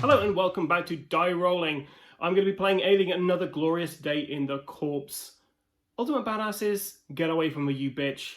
Hello and welcome back to Die Rolling. I'm going to be playing Alien Another Glorious Day in the Corpse. Ultimate Badasses, Get Away From Me You Bitch,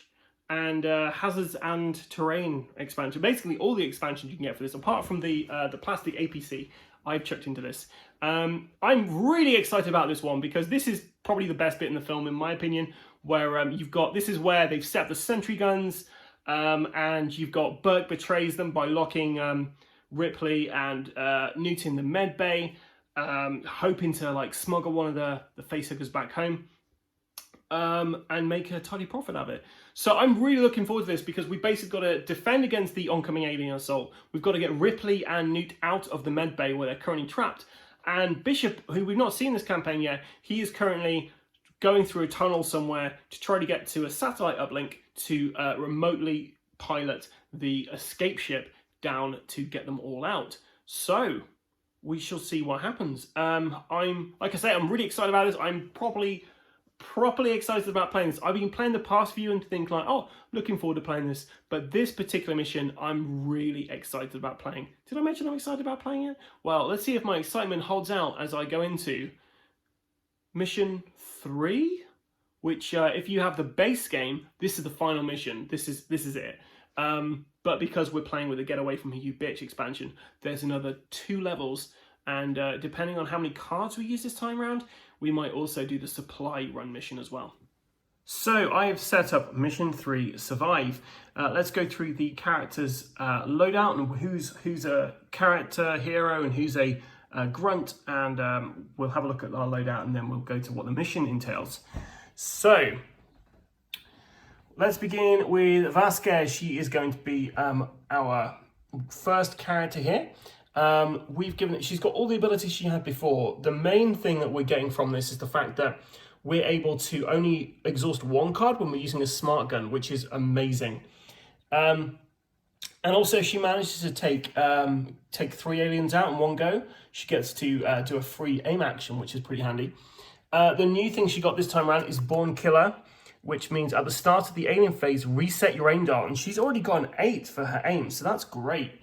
and Hazards and Terrain expansion. Basically all the expansions you can get for this, apart from the plastic APC I've chucked into this. I'm really excited about this one because this is probably the best bit in the film in my opinion, where this is where they've set the sentry guns, and you've got Burke betrays them by locking Ripley and Newt in the med bay, hoping to like smuggle one of the facehuggers back home, and make a tidy profit of it. So I'm really looking forward to this because we basically got to defend against the oncoming alien assault. We've got to get Ripley and Newt out of the med bay where they're currently trapped. And Bishop, who we've not seen this campaign yet, he is currently going through a tunnel somewhere to try to get to a satellite uplink to remotely pilot the escape ship down to get them all out. So we shall see what happens. Like I say, I'm really excited about this. I'm properly excited about playing this. I've been playing the past few and think like, oh, looking forward to playing this. But this particular mission, I'm really excited about playing. Did I mention I'm excited about playing it? Well, let's see if my excitement holds out as I go into mission 3, which if you have the base game, this is the final mission. This is it. But because we're playing with the Get Away From Me You Bitch expansion, there's another 2 levels, and depending on how many cards we use this time around, we might also do the supply run mission as well. So I have set up mission 3, Survive. Let's go through the characters' loadout and who's a character hero and who's a grunt, and we'll have a look at our loadout and then we'll go to what the mission entails. So let's begin with Vasquez. She is going to be our first character here. She's got all the abilities she had before. The main thing that we're getting from this is the fact that we're able to only exhaust 1 card when we're using a smart gun, which is amazing. And also she manages to take 3 aliens out in one go. She gets to do a free aim action, which is pretty handy. The new thing she got this time around is Born Killer, which means at the start of the alien phase, reset your aim dart, and she's already got an 8 for her aim, so that's great.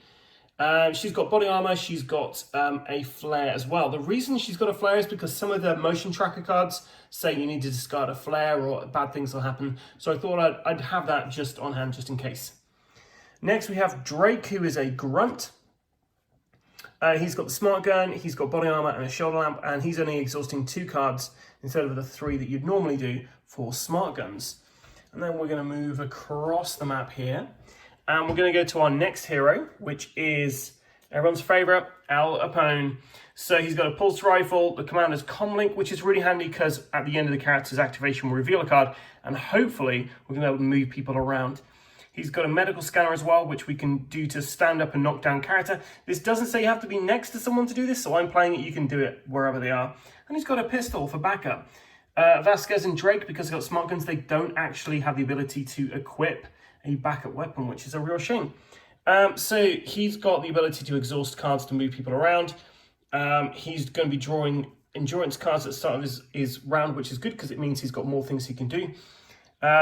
She's got body armor, she's got a flare as well. The reason she's got a flare is because some of the motion tracker cards say you need to discard a flare or bad things will happen, so I thought I'd have that just on hand just in case. Next we have Drake, who is a grunt. He's got the smart gun, he's got body armor and a shoulder lamp, and he's only exhausting 2 cards instead of the 3 that you'd normally do for smart guns. And then we're going to move across the map here, and we're going to go to our next hero, which is everyone's favorite, Al Apone. So he's got a pulse rifle, the commander's comlink, which is really handy because at the end of the character's activation we'll reveal a card, and hopefully we're going to be able to move people around. He's got a medical scanner as well, which we can do to stand up and knock down character. This doesn't say you have to be next to someone to do this, so I'm playing it, you can do it wherever they are. And he's got a pistol for backup. Vasquez and Drake, because they've got smart guns, they don't actually have the ability to equip a backup weapon, which is a real shame. So he's got the ability to exhaust cards to move people around. He's going to be drawing endurance cards at the start of his round, which is good because it means he's got more things he can do.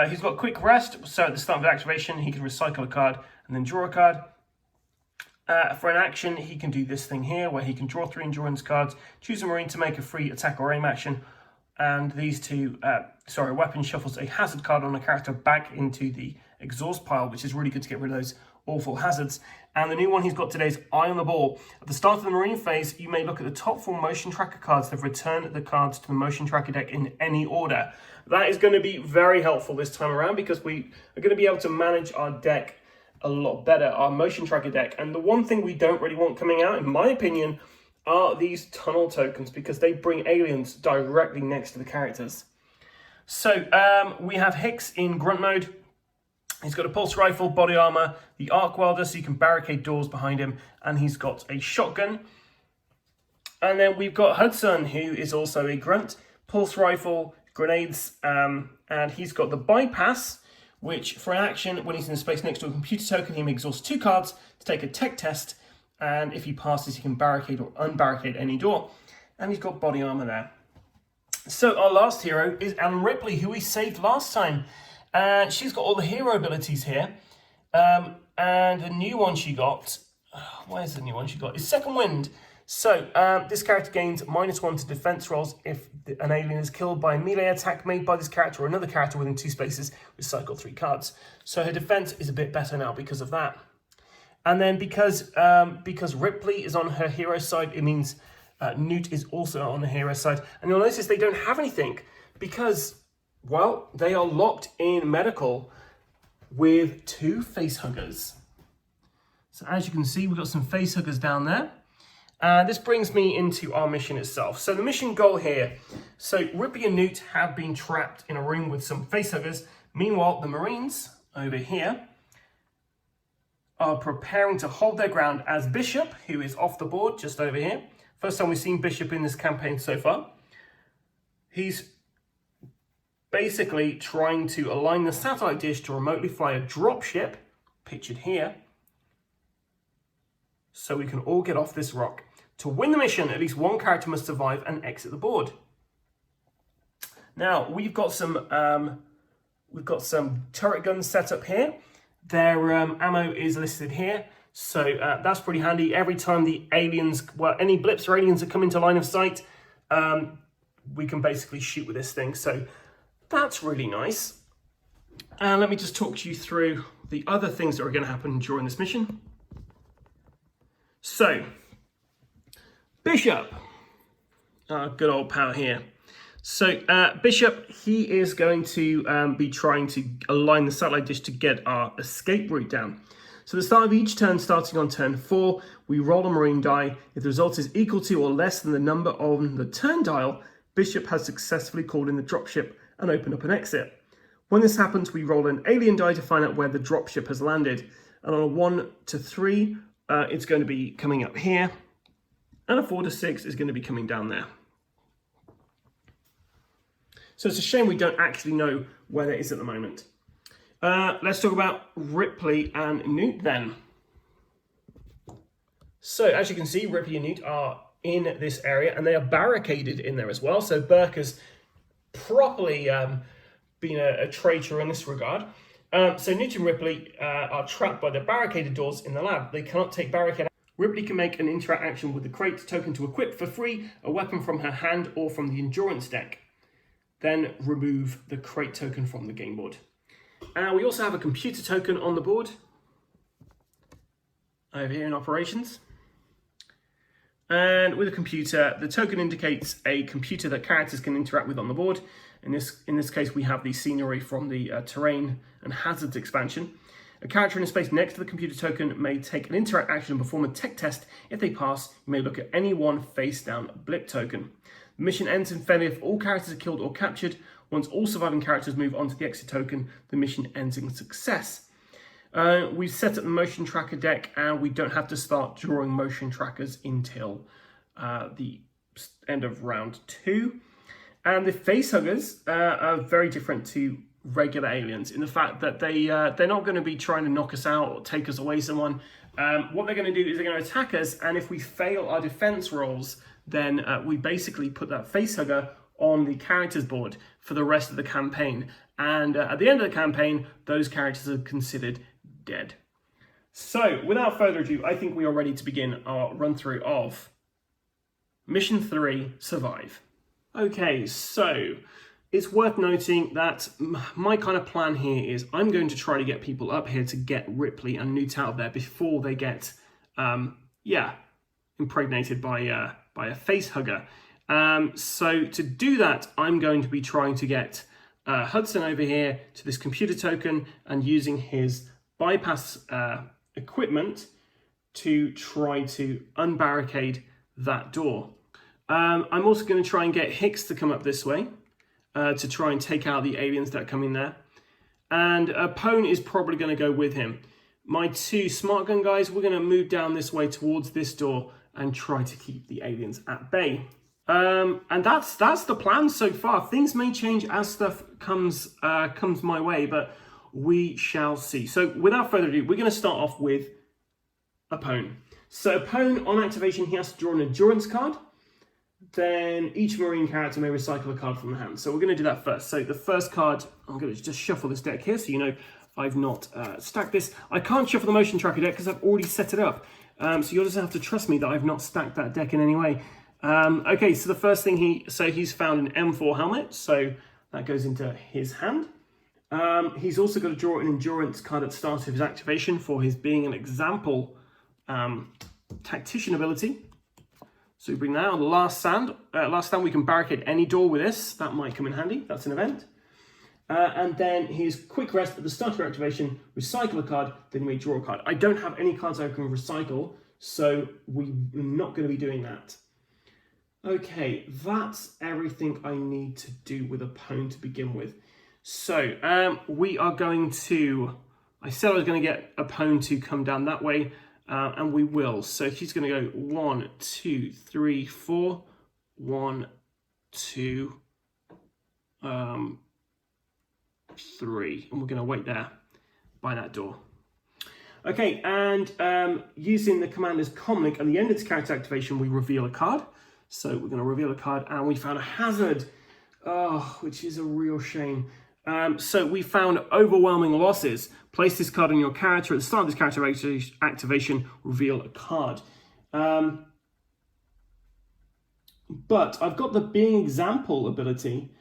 He's got quick rest, so at the start of the activation he can recycle a card and then draw a card. For an action he can do this thing here where he can draw 3 endurance cards, choose a marine to make a free attack or aim action, and these 2, weapon shuffles a hazard card on a character back into the exhaust pile, which is really good to get rid of those awful hazards. And the new one he's got today is Eye on the Ball. At the start of the marine phase, you may look at the top 4 motion tracker cards that return the cards to the motion tracker deck in any order. That is going to be very helpful this time around because we are going to be able to manage our deck a lot better, our motion tracker deck. And the one thing we don't really want coming out, in my opinion, are these tunnel tokens because they bring aliens directly next to the characters. So we have Hicks in grunt mode. He's got a pulse rifle, body armor, the arc welder so you can barricade doors behind him, and he's got a shotgun. And then we've got Hudson, who is also a grunt, pulse rifle, grenades, and he's got the bypass, which for an action, when he's in space next to a computer token, he may exhaust 2 cards to take a tech test, and if he passes, he can barricade or unbarricade any door. And he's got body armor there. So our last hero is Ellen Ripley, who we saved last time. And she's got all the hero abilities here. And the new one she got, where's the new one she got? Is Second Wind. So this character gains -1 to defense rolls if an alien is killed by a melee attack made by this character or another character within 2 spaces. Recycle 3 cards. So her defense is a bit better now because of that. And then because Ripley is on her hero side, it means Newt is also on the hero side. And you'll notice they don't have anything because, well, they are locked in medical with 2 facehuggers. So as you can see, we've got some facehuggers down there. This brings me into our mission itself. So the mission goal here. So Ripley and Newt have been trapped in a room with some facehuggers. Meanwhile, the Marines over here are preparing to hold their ground as Bishop, who is off the board just over here. First time we've seen Bishop in this campaign so far. He's basically trying to align the satellite dish to remotely fly a dropship, pictured here, so we can all get off this rock. To win the mission, at least one character must survive and exit the board. Now, we've got some turret guns set up here. Their ammo is listed here, so that's pretty handy. Every time the aliens, well, any blips or aliens that come into line of sight, we can basically shoot with this thing. So that's really nice. And let me just talk you through the other things that are going to happen during this mission. So, Bishop, our good old pal here. So Bishop, he is going to be trying to align the satellite dish to get our escape route down. So at the start of each turn, starting on turn 4, we roll a Marine die. If the result is equal to or less than the number on the turn dial, Bishop has successfully called in the dropship and opened up an exit. When this happens, we roll an alien die to find out where the dropship has landed. And on a 1 to 3, it's going to be coming up here. And a 4 to 6 is going to be coming down there. So it's a shame we don't actually know where it is at the moment. Let's talk about Ripley and Newt then. So as you can see, Ripley and Newt are in this area and they are barricaded in there as well. So Burke has properly been a traitor in this regard. So Newt and Ripley are trapped by the barricaded doors in the lab. They cannot take barricade. Ripley can make an interact action with the crate token to equip for free a weapon from her hand or from the endurance deck. Then remove the crate token from the game board. We also have a computer token on the board over here in operations. And with a computer, the token indicates a computer that characters can interact with on the board. In this case, we have the scenery from the terrain and hazards expansion. A character in a space next to the computer token may take an interact action and perform a tech test. If they pass, you may look at any one face-down blip token. The mission ends in failure if all characters are killed or captured. Once all surviving characters move on to the exit token, the mission ends in success. We've set up the motion tracker deck and we don't have to start drawing motion trackers until the end of round 2. And the facehuggers are very different to regular aliens in the fact that they're not going to be trying to knock us out or take us away someone. What they're going to do is they're going to attack us, and if we fail our defense rolls, then we basically put that facehugger on the characters board for the rest of the campaign. And at the end of the campaign, those characters are considered dead. So without further ado, I think we are ready to begin our run through of Mission 3, Survive. Okay, so it's worth noting that my kind of plan here is I'm going to try to get people up here to get Ripley and Newt out of there before they get, impregnated by a facehugger. So to do that, I'm going to be trying to get Hudson over here to this computer token and using his bypass equipment to try to unbarricade that door. I'm also going to try and get Hicks to come up this way to try and take out the aliens that come in there. And Pone is probably going to go with him. My 2 smart gun guys, we're going to move down this way towards this door and try to keep the aliens at bay. And that's the plan so far. Things may change as stuff comes my way, but we shall see. So without further ado, we're going to start off with a Pone. So Pone, on activation, he has to draw an endurance card. Then each Marine character may recycle a card from the hand. So we're going to do that first. So the first card, I'm going to just shuffle this deck here so you know I've not stacked this. I can't shuffle the motion tracker deck because I've already set it up. So you'll just have to trust me that I've not stacked that deck in any way. Okay, so the first thing he's found an M4 helmet, so that goes into his hand. He's also got to draw an endurance card at the start of his activation for his being an example tactician ability. So we bring that on the last stand. We can barricade any door with this. That might come in handy. That's an event. And then his quick rest at the start of your activation, recycle a card, then you may draw a card. I don't have any cards I can recycle, so we're not going to be doing that. Okay, that's everything I need to do with a pwn to begin with. So we are going to, I said I was going to get a pwn to come down that way, and we will. So he's going to go 1, 2, 3, 4, 1, 2, 3, and we're going to wait there by that door. Okay, and using the commander's comlink at the end of its character activation, we reveal a card. So we're going to reveal a card, and we found a hazard, which is a real shame. So we found overwhelming losses. Place this card on your character at the start of this character activation, reveal a card. But I've got the being example ability,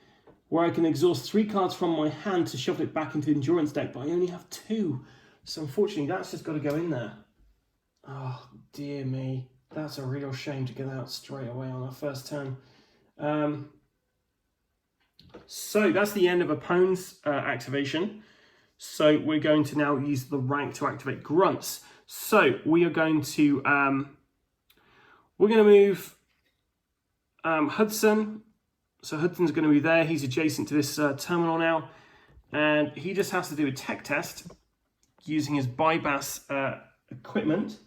where I can exhaust 3 cards from my hand to shuffle it back into the endurance deck, but I only have 2. So unfortunately, that's just got to go in there. Oh, dear me. That's a real shame to get out straight away on our first turn. So that's the end of a pwn's activation. So we're going to now use the rank to activate grunts. So we are going to move Hudson. So Hudson's going to be there. He's adjacent to this terminal now, and he just has to do a tech test using his bypass equipment.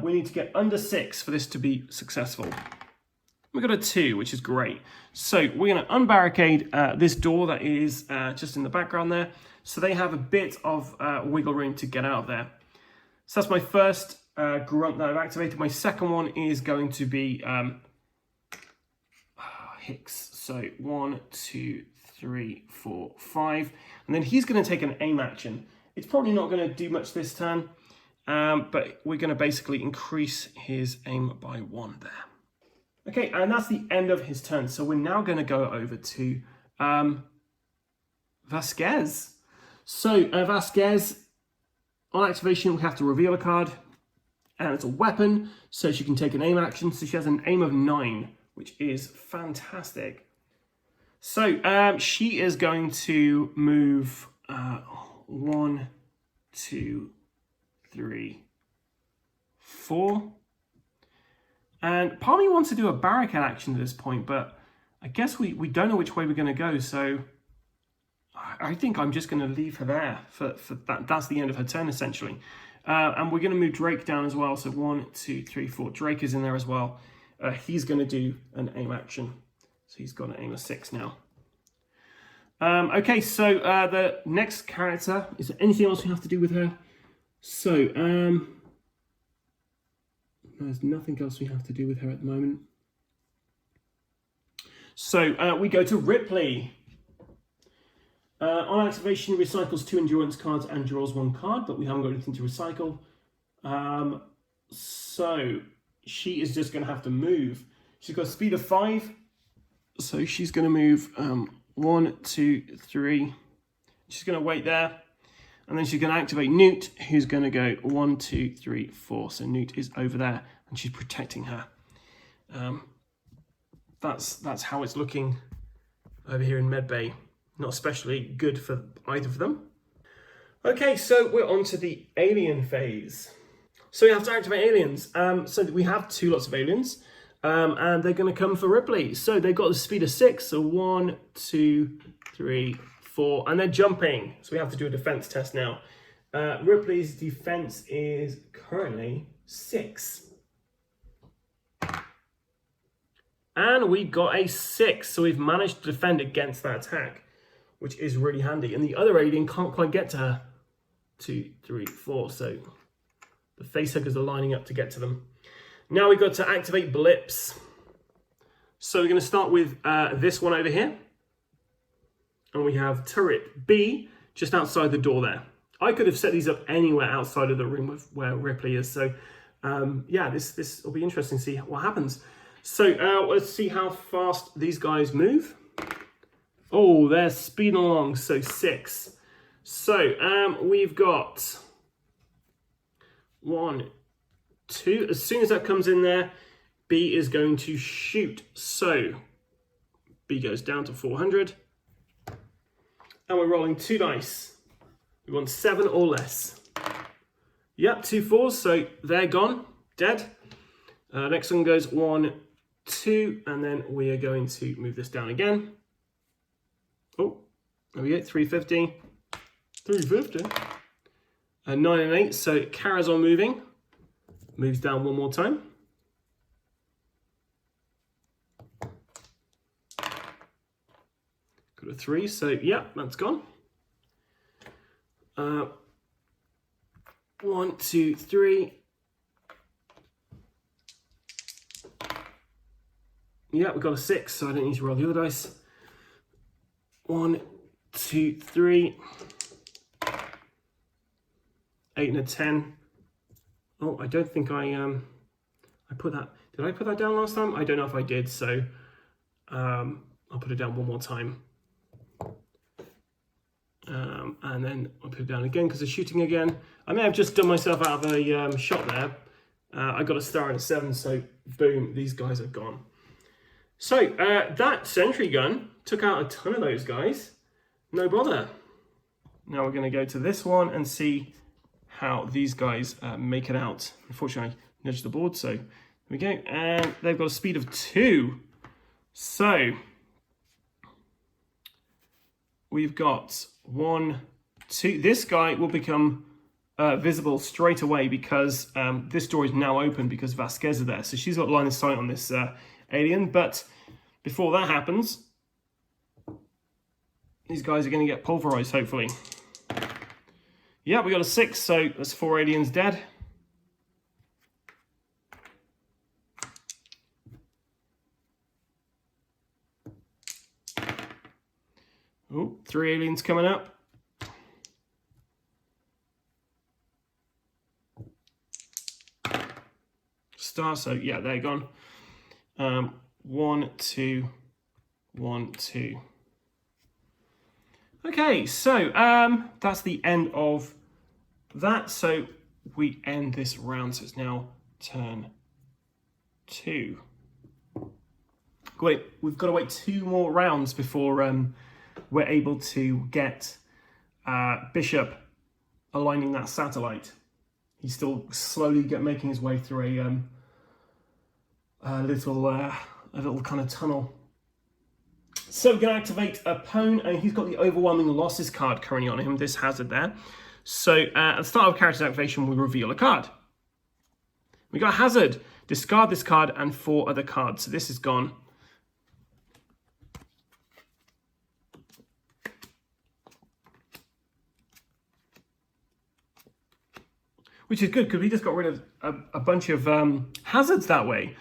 We need to get under 6 for this to be successful. We got a 2, which is great. So we're going to unbarricade this door that is just in the background there. So they have a bit of wiggle room to get out of there. So that's my first grunt that I've activated. My second one is going to be Hicks. So 1, 2, 3, 4, 5. And then he's going to take an aim action. It's probably not going to do much this turn. But we're going to basically increase his aim by 1 there. Okay, and that's the end of his turn. So we're now going to go over to Vasquez. So Vasquez, on activation, we have to reveal a card, and it's a weapon, so she can take an aim action. So she has an aim of 9, which is fantastic. So she is going to move 1, 2, 3, 4. And part of me wants to do a barricade action at this point, but I guess we don't know which way we're going to go. So I think I'm just going to leave her there for that. That's the end of her turn, essentially. And we're going to move Drake down as well. So 1, 2, 3, 4. Drake is in there as well. He's going to do an aim action. So he's got an aim of 6 now. Okay, so the next character, is there anything else we have to do with her? So, there's nothing else we have to do with her at the moment. So, we go to Ripley. On activation, recycles 2 endurance cards and draws 1 card, but we haven't got anything to recycle. So, she is just going to have to move. She's got a speed of 5, so she's going to move 1, 2, 3. She's going to wait there. And then she's going to activate Newt, who's going to go 1, 2, 3, 4. So Newt is over there, and she's protecting her. That's how it's looking over here in Medbay. Not especially good for either of them. Okay, so we're on to the alien phase. So we have to activate aliens. So we have 2 lots of aliens, and they're going to come for Ripley. So they've got the speed of 6. So 1, 2, 3, 4, and they're jumping. So we have to do a defense test now. Ripley's defense is currently 6. And we got a 6, so we've managed to defend against that attack, which is really handy. And the other alien can't quite get to her. 2, 3, 4, so the facehuggers are lining up to get to them. Now we've got to activate blips. So we're going to start with this one over here. And we have turret B just outside the door there. I could have set these up anywhere outside of the room where Ripley is. So yeah, this will be interesting to see what happens. So let's see how fast these guys move. Oh, they're speeding along, so 6. So we've got 1, 2. As soon as that comes in there, B is going to shoot. So B goes down to 400. And we're rolling 2 dice. We want 7 or less. Yep, 2 4s, so they're gone, dead. Next one goes 1, 2, and then we are going to move this down again. Oh, there we go, 350. 350. 9 and 8, so it carries on moving. Moves down one more time. Got a 3, so yeah, that's gone. 1, 2, 3. Yeah, we got a 6, so I don't need to roll the other dice. 1, 2, 3. 8 and a 10. Oh, I don't think I put that. Did I put that down last time? I don't know if I did, so I'll put it down one more time. And then I'll put it down again because it's shooting again. I may have just done myself out of a shot there. I got a star and a 7, so boom, these guys are gone. So that sentry gun took out a ton of those guys. No bother. Now we're going to go to this one and see how these guys make it out. Unfortunately, I nudged the board, so there we go. And they've got a speed of 2. So we've got 1, 2. This guy will become visible straight away because this door is now open because Vasquez is there. So she's got line of sight on this alien. But before that happens, these guys are going to get pulverized, hopefully. Yeah, we got a 6, so that's 4 aliens dead. Oh, 3 aliens coming up. Star, so yeah, they're gone. 1, 2, 1, 2. Okay, so that's the end of that. So we end this round. So it's now turn 2. Wait, we've got to wait 2 more rounds before we're able to get Bishop aligning that satellite. He's still slowly making his way through a little kind of tunnel. So we're going to activate a Pwn, and he's got the overwhelming losses card currently on him, this hazard there. So at the start of character activation, we reveal a card. We got a hazard. Discard this card and 4 other cards. So this is gone. Which is good because we just got rid of a bunch of hazards that way.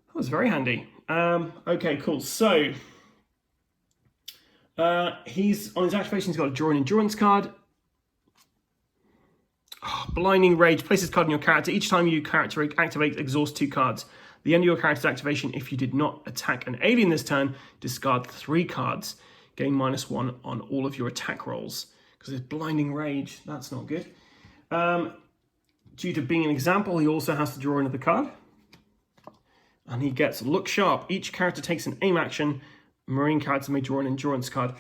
That was very handy. Okay, cool. So he's on his activation. He's got to draw an endurance card. Oh, Blinding Rage. Place this card on your character. Each time you character activate, exhaust 2 cards. The end of your character's activation, if you did not attack an alien this turn, discard 3 cards. Gain -1 on all of your attack rolls. Because it's Blinding Rage. That's not good. Due to being an example, he also has to draw another card. And he gets Look Sharp. Each character takes an aim action. Marine character may draw an endurance card.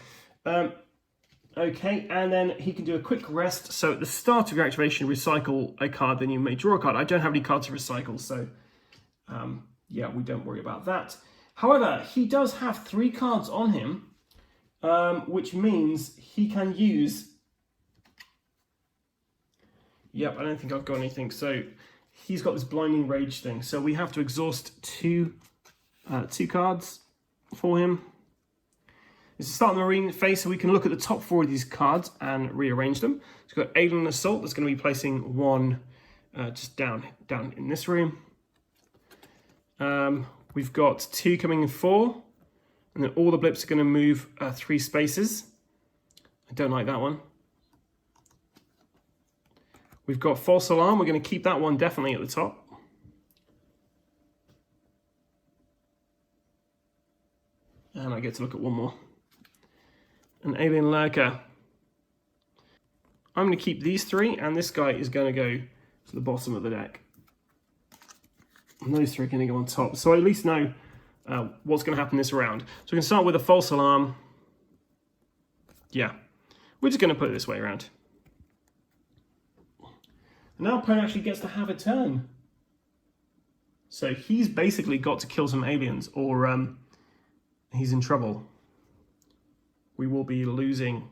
Okay, and then he can do a quick rest. So at the start of your activation, recycle a card, then you may draw a card. I don't have any cards to recycle, so yeah, we don't worry about that. However, he does have 3 cards on him, which means he can use... Yep, I don't think I've got anything. So he's got this Blinding Rage thing. So we have to exhaust 2 cards for him. It's a start in the Marine phase, so we can look at the top 4 of these cards and rearrange them. So we've got Alien Assault. That's going to be placing 1 just down in this room. We've got 2 coming in 4. And then all the blips are going to move 3 spaces. I don't like that one. We've got False Alarm. We're going to keep that one definitely at the top. And I get to look at one more. An alien lurker. I'm going to keep these 3, and this guy is going to go to the bottom of the deck. And those 3 are going to go on top. So I at least know what's going to happen this round. So we can start with a false alarm. Yeah, we're just going to put it this way around. And now opponent actually gets to have a turn. So he's basically got to kill some aliens, or he's in trouble. We will be losing.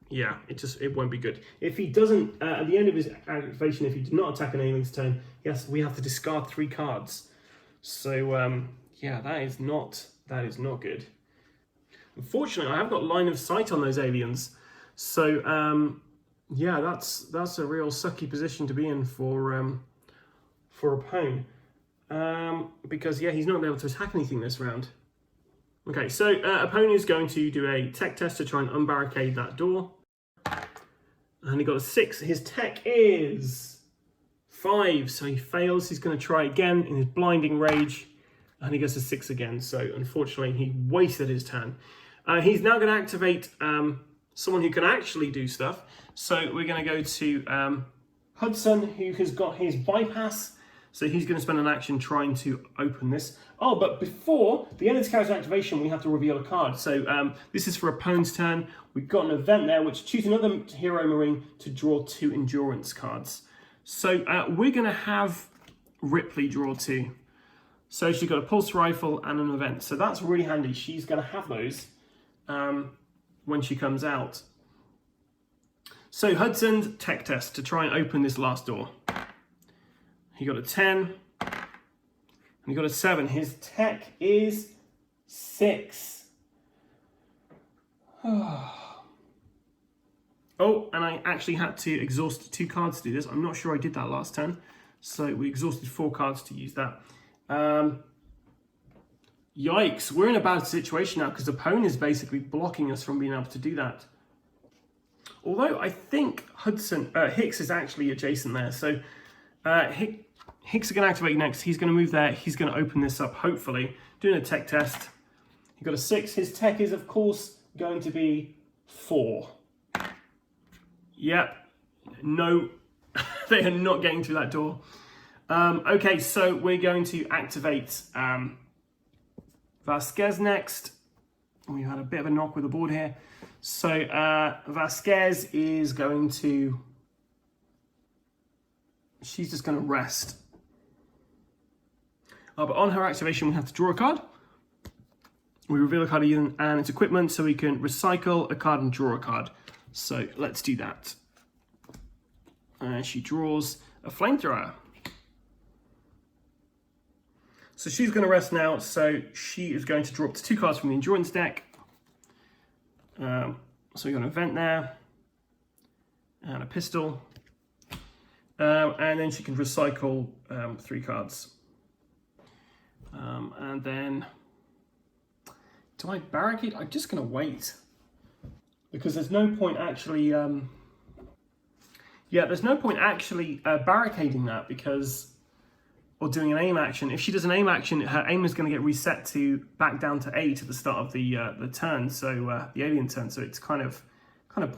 Yeah, it won't be good. If he doesn't, at the end of his activation, if he does not attack an alien's turn, yes, we have to discard 3 cards. So yeah, that is not good. Unfortunately, I have got line of sight on those aliens. So yeah, that's a real sucky position to be in for opponent. Because yeah, he's not going to be able to attack anything this round. Okay, so opponent is going to do a tech test to try and unbarricade that door. And he got a 6. His tech is 5, so he fails. He's going to try again in his blinding rage, and he gets a 6 again. So unfortunately, he wasted his turn. He's now going to activate someone who can actually do stuff. So we're going to go to Hudson, who has got his bypass. So he's going to spend an action trying to open this. Oh, but before the end of this character's activation, we have to reveal a card. So this is for opponent's turn. We've got an event there, which choose another hero marine to draw 2 endurance cards. So we're going to have Ripley draw 2. So she's got a pulse rifle and an event. So that's really handy. She's going to have those when she comes out. So Hudson's tech test to try and open this last door. He got a 10, and he got a 7. His tech is 6. Oh, and I actually had to exhaust 2 cards to do this. I'm not sure I did that last turn. So we exhausted 4 cards to use that. Yikes, we're in a bad situation now because the opponent is basically blocking us from being able to do that. Although I think Hicks is actually adjacent there. So Hicks is going to activate next. He's going to move there. He's going to open this up, hopefully. Doing a tech test. He got a 6. His tech is, of course, going to be 4. Yep. No, they are not getting through that door. Okay, so we're going to activate Vasquez next. We had a bit of a knock with the board here. So Vasquez is going to... She's just going to rest. But on her activation, we have to draw a card. We reveal a card and its equipment, so we can recycle a card and draw a card. So let's do that. And she draws a flamethrower. So she's going to rest now. So she is going to draw up to 2 cards from the endurance deck. So we've got an event there and a pistol. And then she can recycle 3 cards. And then, do I barricade? I'm just going to wait. Because there's no point actually, there's no point actually barricading that because, or doing an aim action. If she does an aim action, her aim is going to get reset to back down to 8 at the start of the turn, so the alien turn. So it's kind of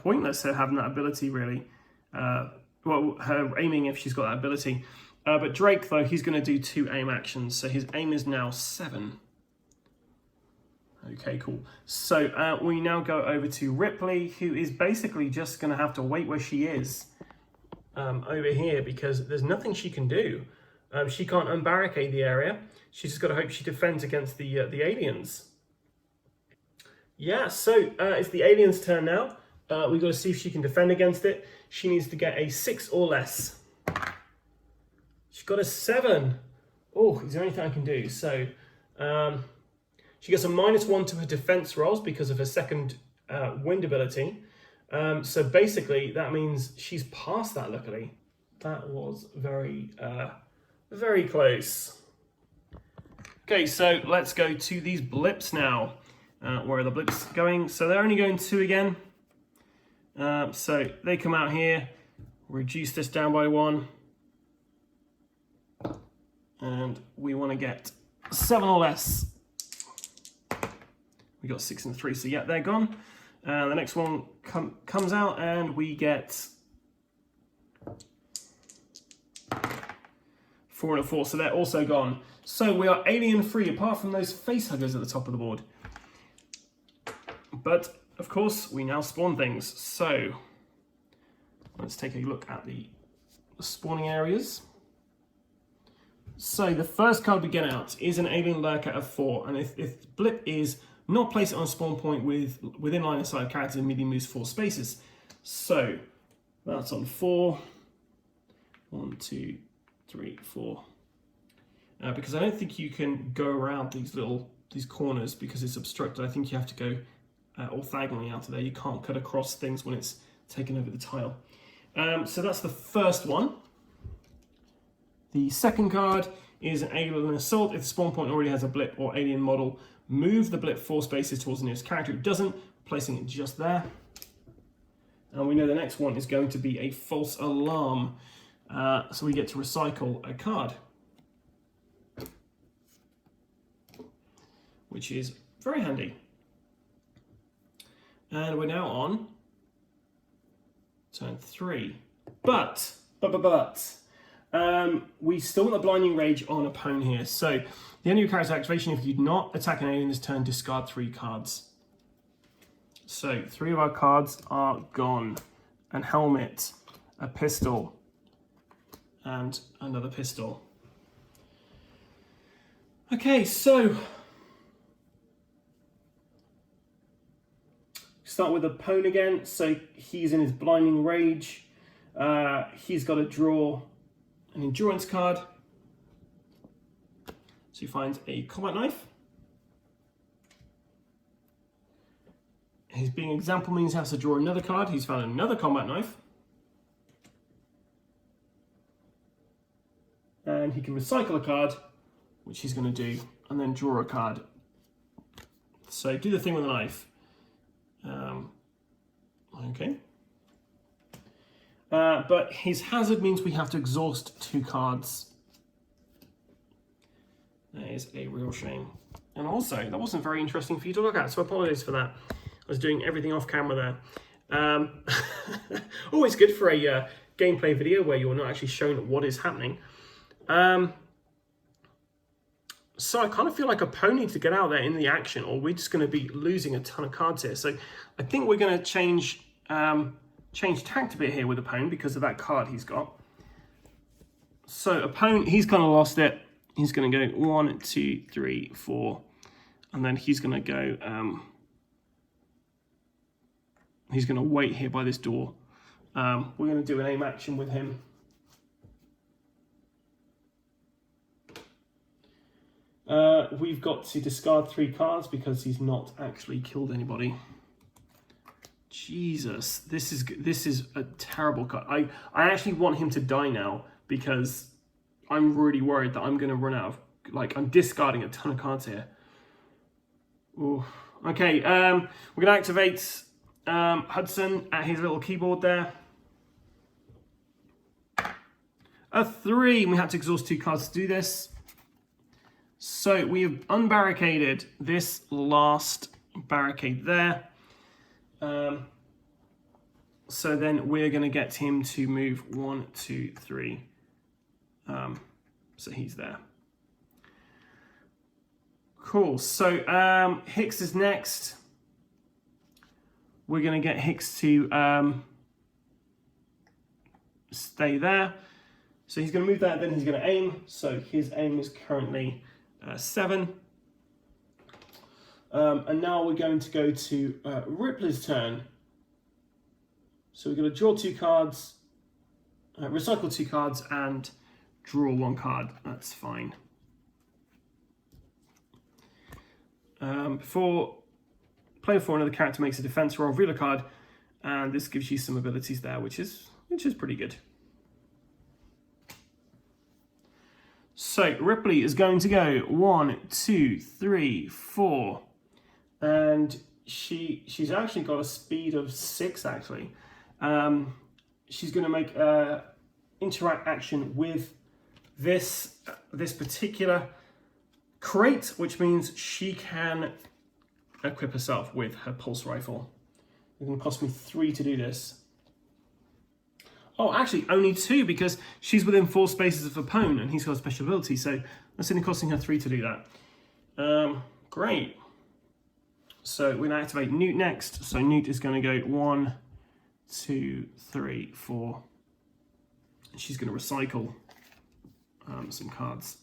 pointless her having that ability really. Well, her aiming if she's got that ability. But Drake, though, he's going to do 2 aim actions. So his aim is now 7. Okay, cool. So we now go over to Ripley, who is basically just going to have to wait where she is over here because there's nothing she can do. She can't unbarricade the area. She's just got to hope she defends against the aliens. Yeah, so it's the aliens' turn now. We've got to see if she can defend against it. She needs to get a 6 or less. She's got a 7. Oh, is there anything I can do? So she gets a -1 to her defense rolls because of her second wind ability. So basically, that means she's past that, luckily. That was very, very close. Okay, so let's go to these blips now. Where are the blips going? So they're only going 2 again. So they come out here, reduce this down by 1. And we want to get 7 or less. We got 6 and 3, so yeah, they're gone. The next one comes out, and we get 4 and a 4, so they're also gone. So we are alien free, apart from those face huggers at the top of the board. But of course, we now spawn things. So let's take a look at the spawning areas. So the first card we get out is an alien lurker of 4, and if blip is not place it on a spawn point within line of sight of character, immediately moves 4 spaces. So that's on 4. 1, 2, 3, 4. Because I don't think you can go around these corners because it's obstructed. I think you have to go orthogonally out of there. You can't cut across things when it's taken over the tile. So that's the first one. The second card is an alien assault. If the spawn point already has a blip or alien model, move the blip 4 spaces towards the nearest character. It doesn't, placing it just there. And we know the next one is going to be a false alarm. So we get to recycle a card, which is very handy. And we're now on turn 3. But we still want the blinding rage on a pwn here. So the end of your character's activation, if you do not attack an alien this turn, discard 3 cards. So 3 of our cards are gone. An helmet, a pistol, and another pistol. Okay, so start with a pwn again. So he's in his blinding rage. He's got to draw an endurance card. So he finds a combat knife. His being example means he has to draw another card. He's found another combat knife. And he can recycle a card, which he's going to do, and then draw a card. So do the thing with the knife. Okay. But his hazard means we have to exhaust 2 cards. That is a real shame. And also, that wasn't very interesting for you to look at, so apologies for that. I was doing everything off camera there. Always good for a gameplay video where you're not actually shown what is happening. So I kind of feel like a pwn needs to get out there in the action, or we're just going to be losing a ton of cards here. So I think we're going to change tact a bit here with a pwn because of that card he's got. So a pwn, he's kind of lost it. He's going to go 1, 2, 3, 4, and then he's going to go. He's going to wait here by this door. We're going to do an aim action with him. We've got to discard 3 cards because he's not actually killed anybody. Jesus, this is a terrible card. I actually want him to die now because I'm really worried that I'm going to run out of, like, I'm discarding a ton of cards here. Ooh. Okay, we're going to activate Hudson at his little keyboard there. A 3, and we had to exhaust 2 cards to do this. So we have unbarricaded this last barricade there. So then we're going to get him to move 1, 2, 3. So he's there. Cool. So Hicks is next. We're going to get Hicks to stay there. So he's going to move that, then he's going to aim. So his aim is currently 7. And now we're going to go to Ripley's turn. So we're going to draw 2 cards, recycle 2 cards, and draw 1 card. That's fine. Before playing for another character makes a defense roll, reveal a card, and this gives you some abilities there, which is pretty good. So Ripley is going to go 1, 2, 3, 4, and she's actually got a speed of 6 actually. She's going to make interact action with this particular crate, which means she can equip herself with her pulse rifle. It's going to cost me 3 to do this. Oh, actually, only 2 because she's within 4 spaces of opponent and he's got a special ability, so that's only costing her 3 to do that. Great. So we're going to activate Newt next. So Newt is going to go 1, 2, 3, 4. And she's going to recycle some cards.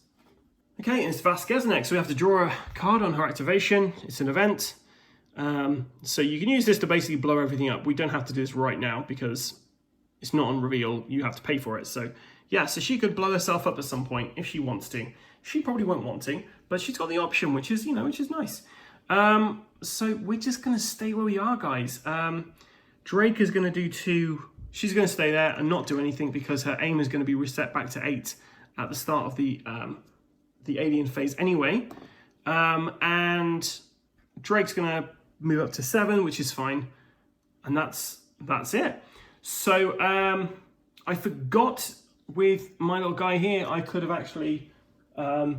Okay, and it's Vasquez next. So we have to draw a card on her activation. It's an event. So you can use this to basically blow everything up. We don't have to do this right now because it's not on reveal. You have to pay for it. So yeah, so she could blow herself up at some point if she wants to. She probably won't want to, but she's got the option, which is, which is nice. So we're just going to stay where we are, guys. Drake is going to do 2. She's going to stay there and not do anything because her aim is going to be reset back to 8 at the start of the alien phase anyway. And Drake's going to move up to 7, which is fine. And that's it. So I forgot with my little guy here, I could have actually, at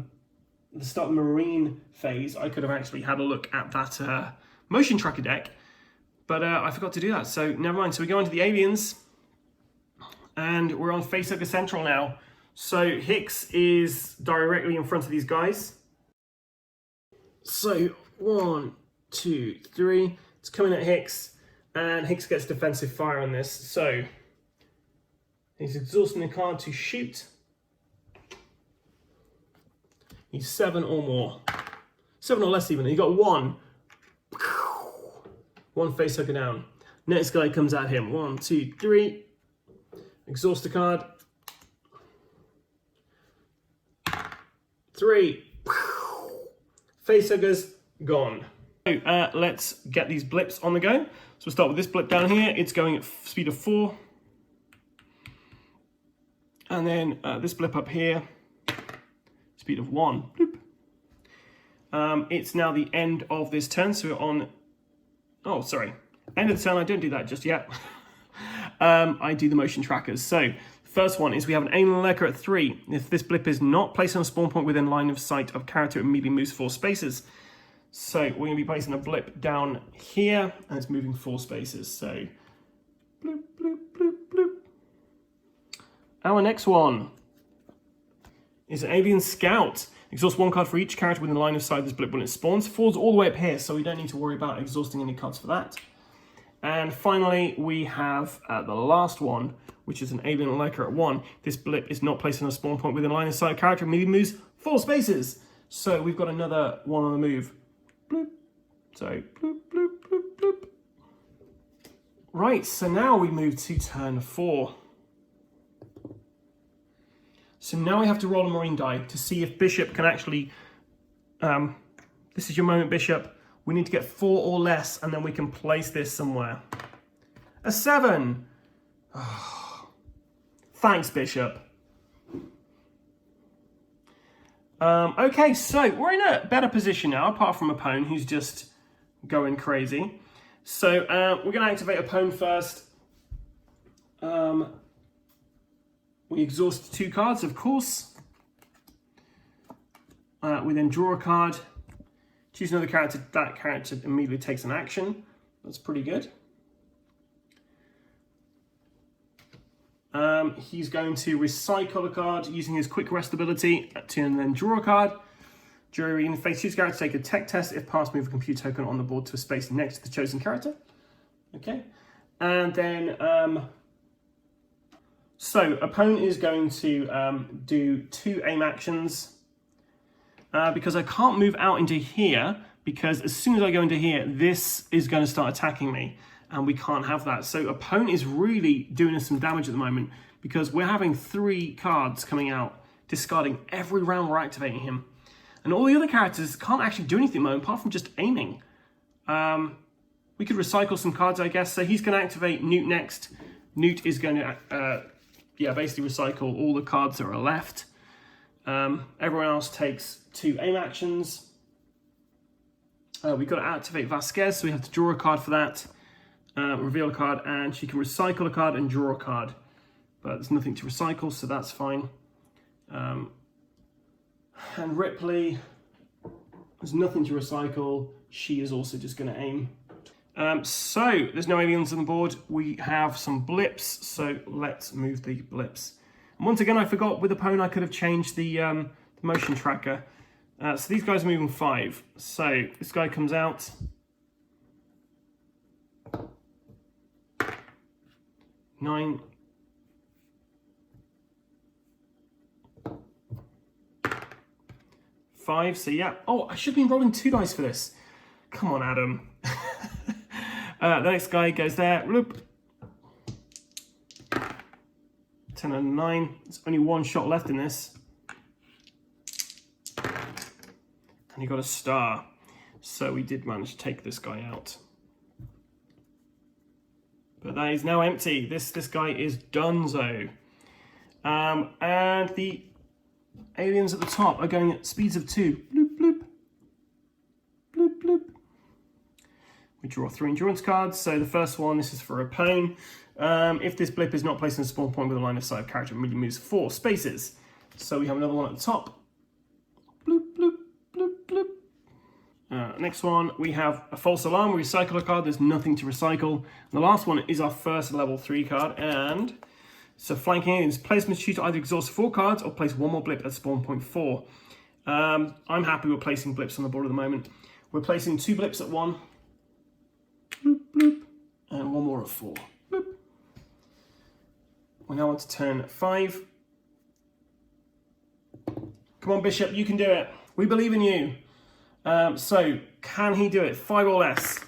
the start of the Marine phase, I could have actually had a look at that motion tracker deck. But I forgot to do that, so never mind. So we go on to the aliens. And we're on Facehugger Central now. So Hicks is directly in front of these guys. So 1, 2, 3. It's coming at Hicks. And Hicks gets defensive fire on this. So he's exhausting the card to shoot. He's 7 or more. 7 or less even. He got 1. 1 Facehugger down. Next guy comes at him. 1, 2, 3. Exhaust the card. 3. Facehuggers gone. So let's get these blips on the go. So we'll start with this blip down here. It's going at speed of 4. And then this blip up here, speed of 1. Bloop. It's now the end of this turn, so we're on... Oh, sorry. End of the turn, I don't do that just yet. I do the motion trackers. So, first one is we have an alien lurker at 3. If this blip is not placed on a spawn point within line of sight of character, it immediately moves 4 spaces. So, we're going to be placing a blip down here, and it's moving 4 spaces. So, bloop, bloop, bloop, bloop. Our next one is an alien scout. Exhaust 1 card for each character within the line of sight of this blip when it spawns. Falls all the way up here, so we don't need to worry about exhausting any cards for that. And finally, we have the last one, which is an alien lurker at 1. This blip is not placed on a spawn point within line of sight of character, immediately moves 4 spaces. So we've got another one on the move. Bloop. So bloop, bloop, bloop, bloop. Right, so now we move to turn 4. So now we have to roll a Marine die to see if Bishop can actually... this is your moment, Bishop. We need to get 4 or less, and then we can place this somewhere. A 7! Oh. Thanks, Bishop. Okay, so we're in a better position now, apart from Opone, who's just going crazy. So we're going to activate Opone first. We exhaust 2 cards, of course. We then draw a card. Choose another character. That character immediately takes an action. That's pretty good. He's going to recycle a card using his quick rest ability to then draw a card. During phase 2, character take a tech test. If passed, move a computer token on the board to a space next to the chosen character. Okay. And then, so opponent is going to do 2 aim actions. Because I can't move out into here, because as soon as I go into here, this is going to start attacking me, and we can't have that. So opponent is really doing us some damage at the moment, because we're having 3 cards coming out, discarding every round we're activating him. And all the other characters can't actually do anything at the moment, apart from just aiming. We could recycle some cards, I guess. So he's going to activate Newt next. Newt is going to, basically recycle all the cards that are left. Everyone else takes 2 aim actions. We've got to activate Vasquez, so we have to draw a card for that. Reveal a card, and she can recycle a card and draw a card. But there's nothing to recycle, so that's fine. And Ripley There's nothing to recycle. She is also just going to aim. So there's no aliens on the board. We have some blips, so let's move the blips. And once again, I forgot with the pwn I could have changed the motion tracker. So these guys are moving 5. So this guy comes out. 9. 5. So yeah. Oh, I should have been rolling 2 dice for this. Come on, Adam. The next guy goes there. Bloop. 10 and 9. There's only 1 shot left in this. And he got a star. So we did manage to take this guy out. But that is now empty. This guy is donezo. And the aliens at the top are going at speeds of 2. Bloop, bloop. Bloop, bloop. We draw 3 endurance cards. So the first one, this is for a pwn. If this blip is not placed in a spawn point with a line of sight of character, it immediately moves 4 spaces. So we have another one at the top. Bloop, bloop, bloop, bloop. Next one, we have a false alarm. We recycle a card. There's nothing to recycle. And the last one is our first level 3 card. And so flanking aliens. Players must choose to either exhaust 4 cards or place 1 more blip at spawn point 4. I'm happy with placing blips on the board at the moment. We're placing 2 blips at 1. Bloop, bloop. And 1 more at 4. Bloop. We're now on to turn 5. Come on, Bishop, you can do it. We believe in you. So, can he do it? 5 or less.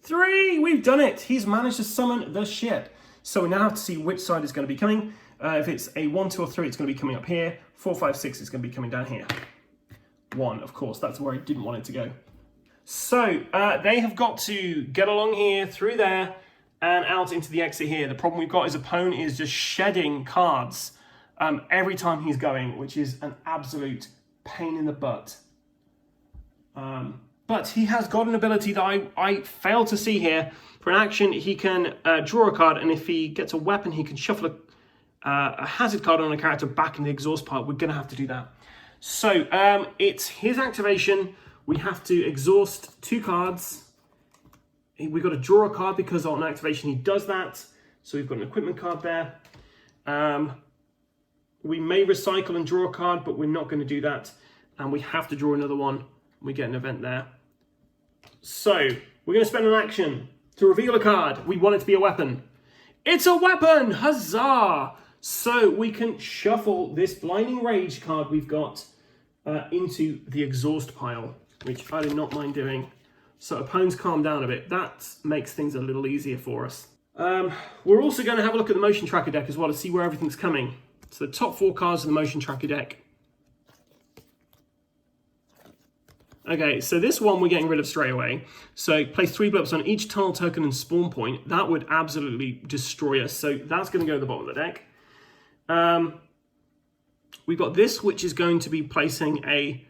3! We've done it! He's managed to summon the ship. So we now have to see which side is going to be coming. If it's a 1, 2, or 3, it's going to be coming up here. 4, 5, 6, it's going to be coming down here. 1, of course, that's where I didn't want it to go. So, they have got to get along here, through there, and out into the exit here. The problem we've got is opponent is just shedding cards every time he's going, which is an absolute pain in the butt. But he has got an ability that I fail to see here. For an action, he can draw a card, and if he gets a weapon, he can shuffle a hazard card on a character back in the exhaust pile. We're going to have to do that. So it's his activation. We have to exhaust 2 cards. We've got to draw a card because on activation he does that. So we've got an equipment card there. We may recycle and draw a card, but we're not going to do that. And we have to draw another one. We get an event there. So we're going to spend an action to reveal a card. We want it to be a weapon. It's a weapon! Huzzah! So we can shuffle this Blinding Rage card we've got into the exhaust pile, which I do not mind doing. So opponents calm down a bit. That makes things a little easier for us. We're also going to have a look at the motion tracker deck as well to see where everything's coming. So the top 4 cards of the motion tracker deck. Okay, so this one we're getting rid of straight away. So place 3 blips on each tunnel token and spawn point. That would absolutely destroy us. So that's going to go to the bottom of the deck. We've got this, which is going to be placing a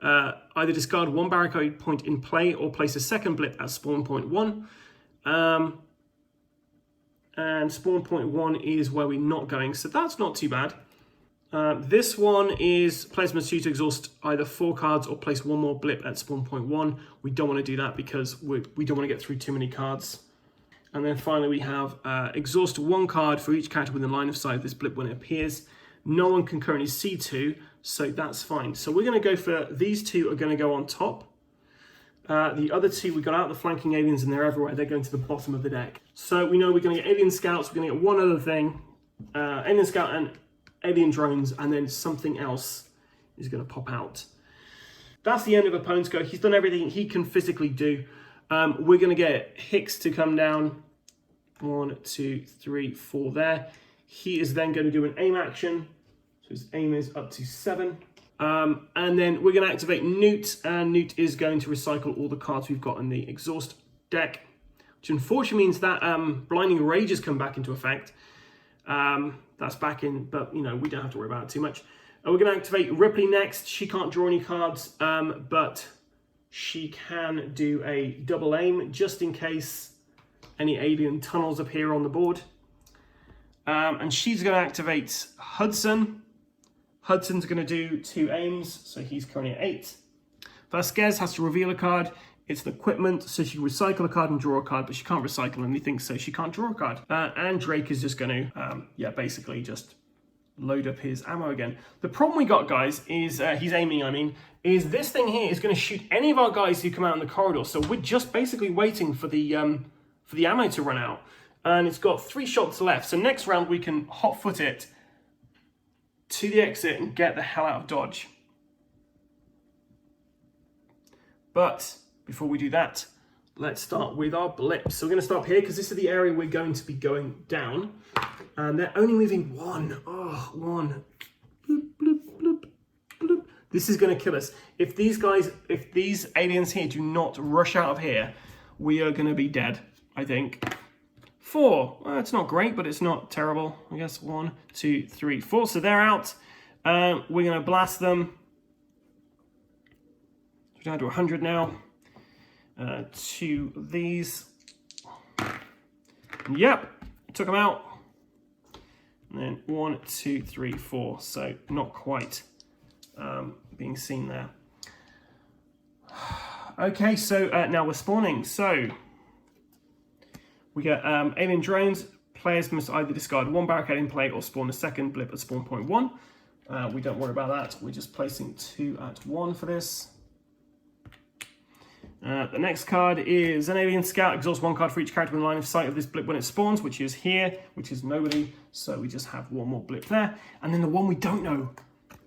either discard 1 barricade point in play or place a second blip at spawn point 1. And spawn point 1 is where we're not going, so that's not too bad. This one is players must choose to exhaust either 4 cards or place 1 more blip at spawn point 1. We don't want to do that because we don't want to get through too many cards. And then finally we have exhaust 1 card for each character within line of sight of this blip when it appears. No one can currently see 2, so that's fine. So we're going to go for these 2 are going to go on top. The other 2, we got out the flanking aliens and they're everywhere. They're going to the bottom of the deck. So we know we're going to get alien scouts. We're going to get one other thing. Alien scout and alien drones, and then something else is going to pop out. That's the end of opponent's go. He's done everything he can physically do. We're going to get Hicks to come down. 1, 2, 3, 4 there. He is then going to do an aim action. So his aim is up to 7. And then we're going to activate Newt, and Newt is going to recycle all the cards we've got in the exhaust deck, which unfortunately means that Blinding Rage has come back into effect. That's back in, but you know, we don't have to worry about it too much. We're going to activate Ripley next. She can't draw any cards, but she can do a double aim just in case any alien tunnels appear on the board. And she's going to activate Hudson. Hudson's going to do 2 aims, so he's currently at 8. Vasquez has to reveal a card. It's an equipment, so she can recycle a card and draw a card, but she can't recycle anything, so she can't draw a card. And Drake is just going to, basically just load up his ammo again. The problem we got, guys, is he's aiming, is this thing here is going to shoot any of our guys who come out in the corridor. So we're just basically waiting for the ammo to run out. And it's got 3 shots left. So next round we can hot foot it to the exit and get the hell out of Dodge. But before we do that, let's start with our blips. So we're going to start here because this is the area we're going to be going down. And they're only moving one. Oh, one. Bloop, bloop, bloop, bloop. This is going to kill us. If these aliens here do not rush out of here, we are going to be dead, I think. 4. Well, it's not great, but it's not terrible. I guess 1, 2, 3, 4. So they're out. We're going to blast them. We're down to 100 now. 2 of these. Yep, took them out. And then 1, 2, 3, 4. So not quite being seen there. Okay, so now we're spawning. So we get alien drones. Players must either discard 1 barricade in play or spawn a second blip at spawn point 1. We don't worry about that. We're just placing 2 at 1 for this. The next card is an alien scout. Exhausts 1 card for each character in line of sight of this blip when it spawns, which is here, which is nobody. So we just have 1 more blip there. And then the one we don't know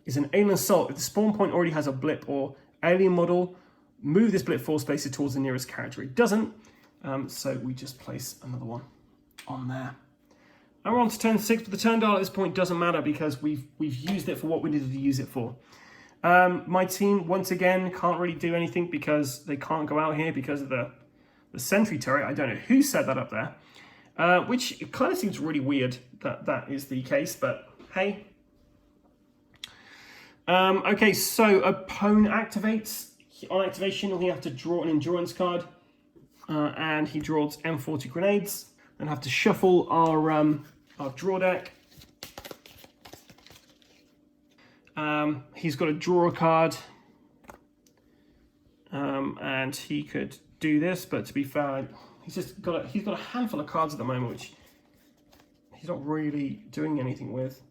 is an alien assault. If the spawn point already has a blip or alien model, move this blip 4 spaces towards the nearest character. It doesn't. So we just place another one on there. And we're on to turn 6, but the turn dial at this point doesn't matter because we've used it for what we needed to use it for. My team, once again, can't really do anything because they can't go out here because of the sentry turret. I don't know who set that up there, which kind of seems really weird that that is the case, but hey. Okay, so opponent activates. On activation, we have to draw an endurance card, and he draws M40 grenades. Then have to shuffle our draw deck. He's got to draw a card, and he could do this, but to be fair, he's got a handful of cards at the moment, which he's not really doing anything with.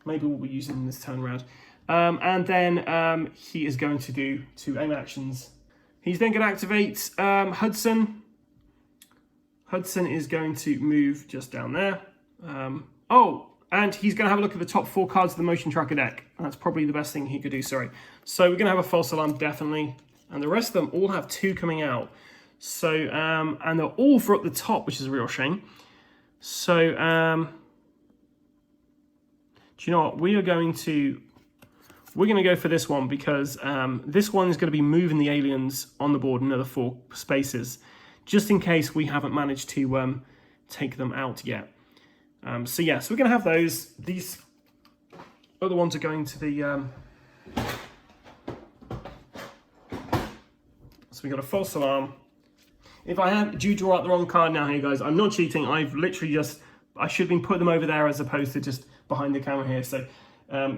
Maybe we'll be using them this turn round. And then he is going to do 2 aim actions. He's then going to activate Hudson. Hudson is going to move just down there. And he's going to have a look at the top 4 cards of the motion tracker deck. That's probably the best thing he could do, sorry. So we're going to have a false alarm, definitely. And the rest of them all have 2 coming out. So, and they're all for up the top, which is a real shame. So, do you know what? We're going to go for this one because this one is going to be moving the aliens on the board another 4 spaces, just in case we haven't managed to take them out yet. So yeah, so we're going to have those. These other ones are going to the... So we got a false alarm. If I do draw out the wrong card now here, guys, I'm not cheating. I've literally just... I should have been putting them over there as opposed to just behind the camera here. So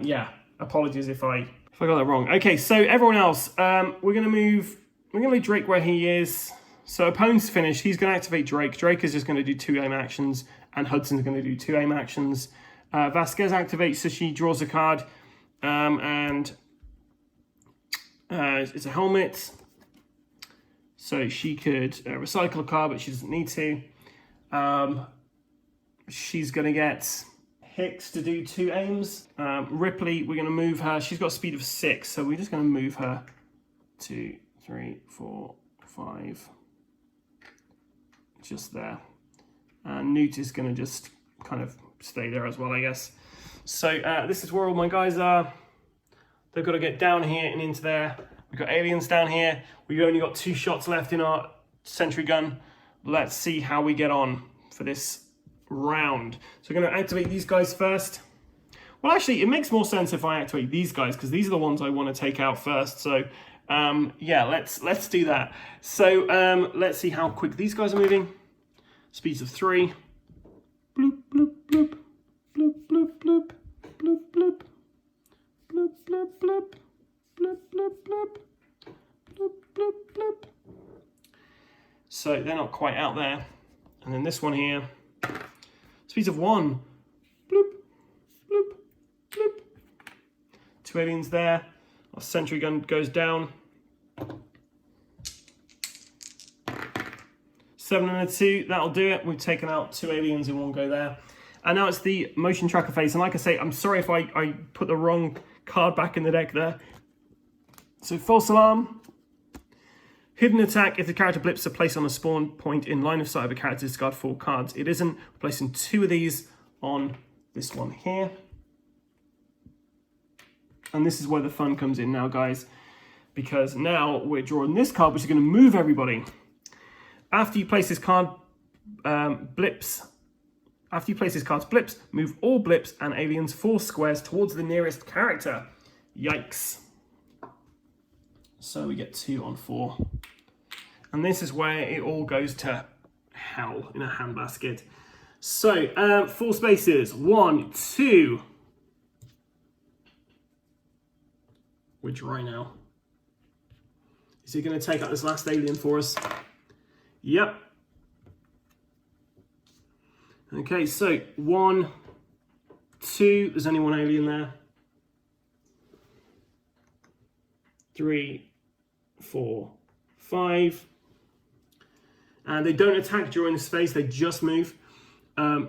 yeah, apologies if I got that wrong. Okay, so everyone else, we're going to leave Drake where he is. So opponent's finished. He's going to activate Drake. Drake is just going to do 2 aim actions, and Hudson's going to do 2 aim actions. Vasquez activates, so she draws a card, and it's a helmet. So she could recycle a card, but she doesn't need to. She's going to get Hicks to do 2 aims. Ripley, we're going to move her. She's got a speed of 6, so we're just going to move her 2, 3, 4, 5. Just there. And Newt is going to just kind of stay there as well, I guess. So this is where all my guys are. They've got to get down here and into there. We've got aliens down here. We've only got 2 shots left in our sentry gun. Let's see how we get on for this round. So we're going to activate these guys first. Well, actually, it makes more sense if I activate these guys because these are the ones I want to take out first. So yeah, let's do that. So let's see how quick these guys are moving. Speeds of 3. Bloop, bloop, bloop. Bloop, bloop, bloop. Bloop, bloop. Bloop, So they're not quite out there. And then this one here, speeds of 1. Bloop, bloop, bloop. 2 aliens there. Our sentry gun goes down. 7 and a 2, that'll do it. We've taken out 2 aliens in one go there. And now it's the motion tracker phase. And like I say, I'm sorry if I put the wrong card back in the deck there. So false alarm. Hidden attack. If the character blips are placed on a spawn point in line of sight of a character, discard 4 cards. It isn't. We're placing 2 of these on this one here. And this is where the fun comes in now, guys. Because now we're drawing this card, which is going to move everybody. After you place this card, blips. After you place this card's blips, move all blips and aliens 4 squares towards the nearest character. Yikes. So we get 2 on 4. And this is where it all goes to hell in a handbasket. So, 4 spaces. 1, 2. We're dry now. Is he going to take out this last alien for us? Yep. Okay, so 1, 2. There's only 1 alien there. 3, 4, 5. And they don't attack during this phase, they just move.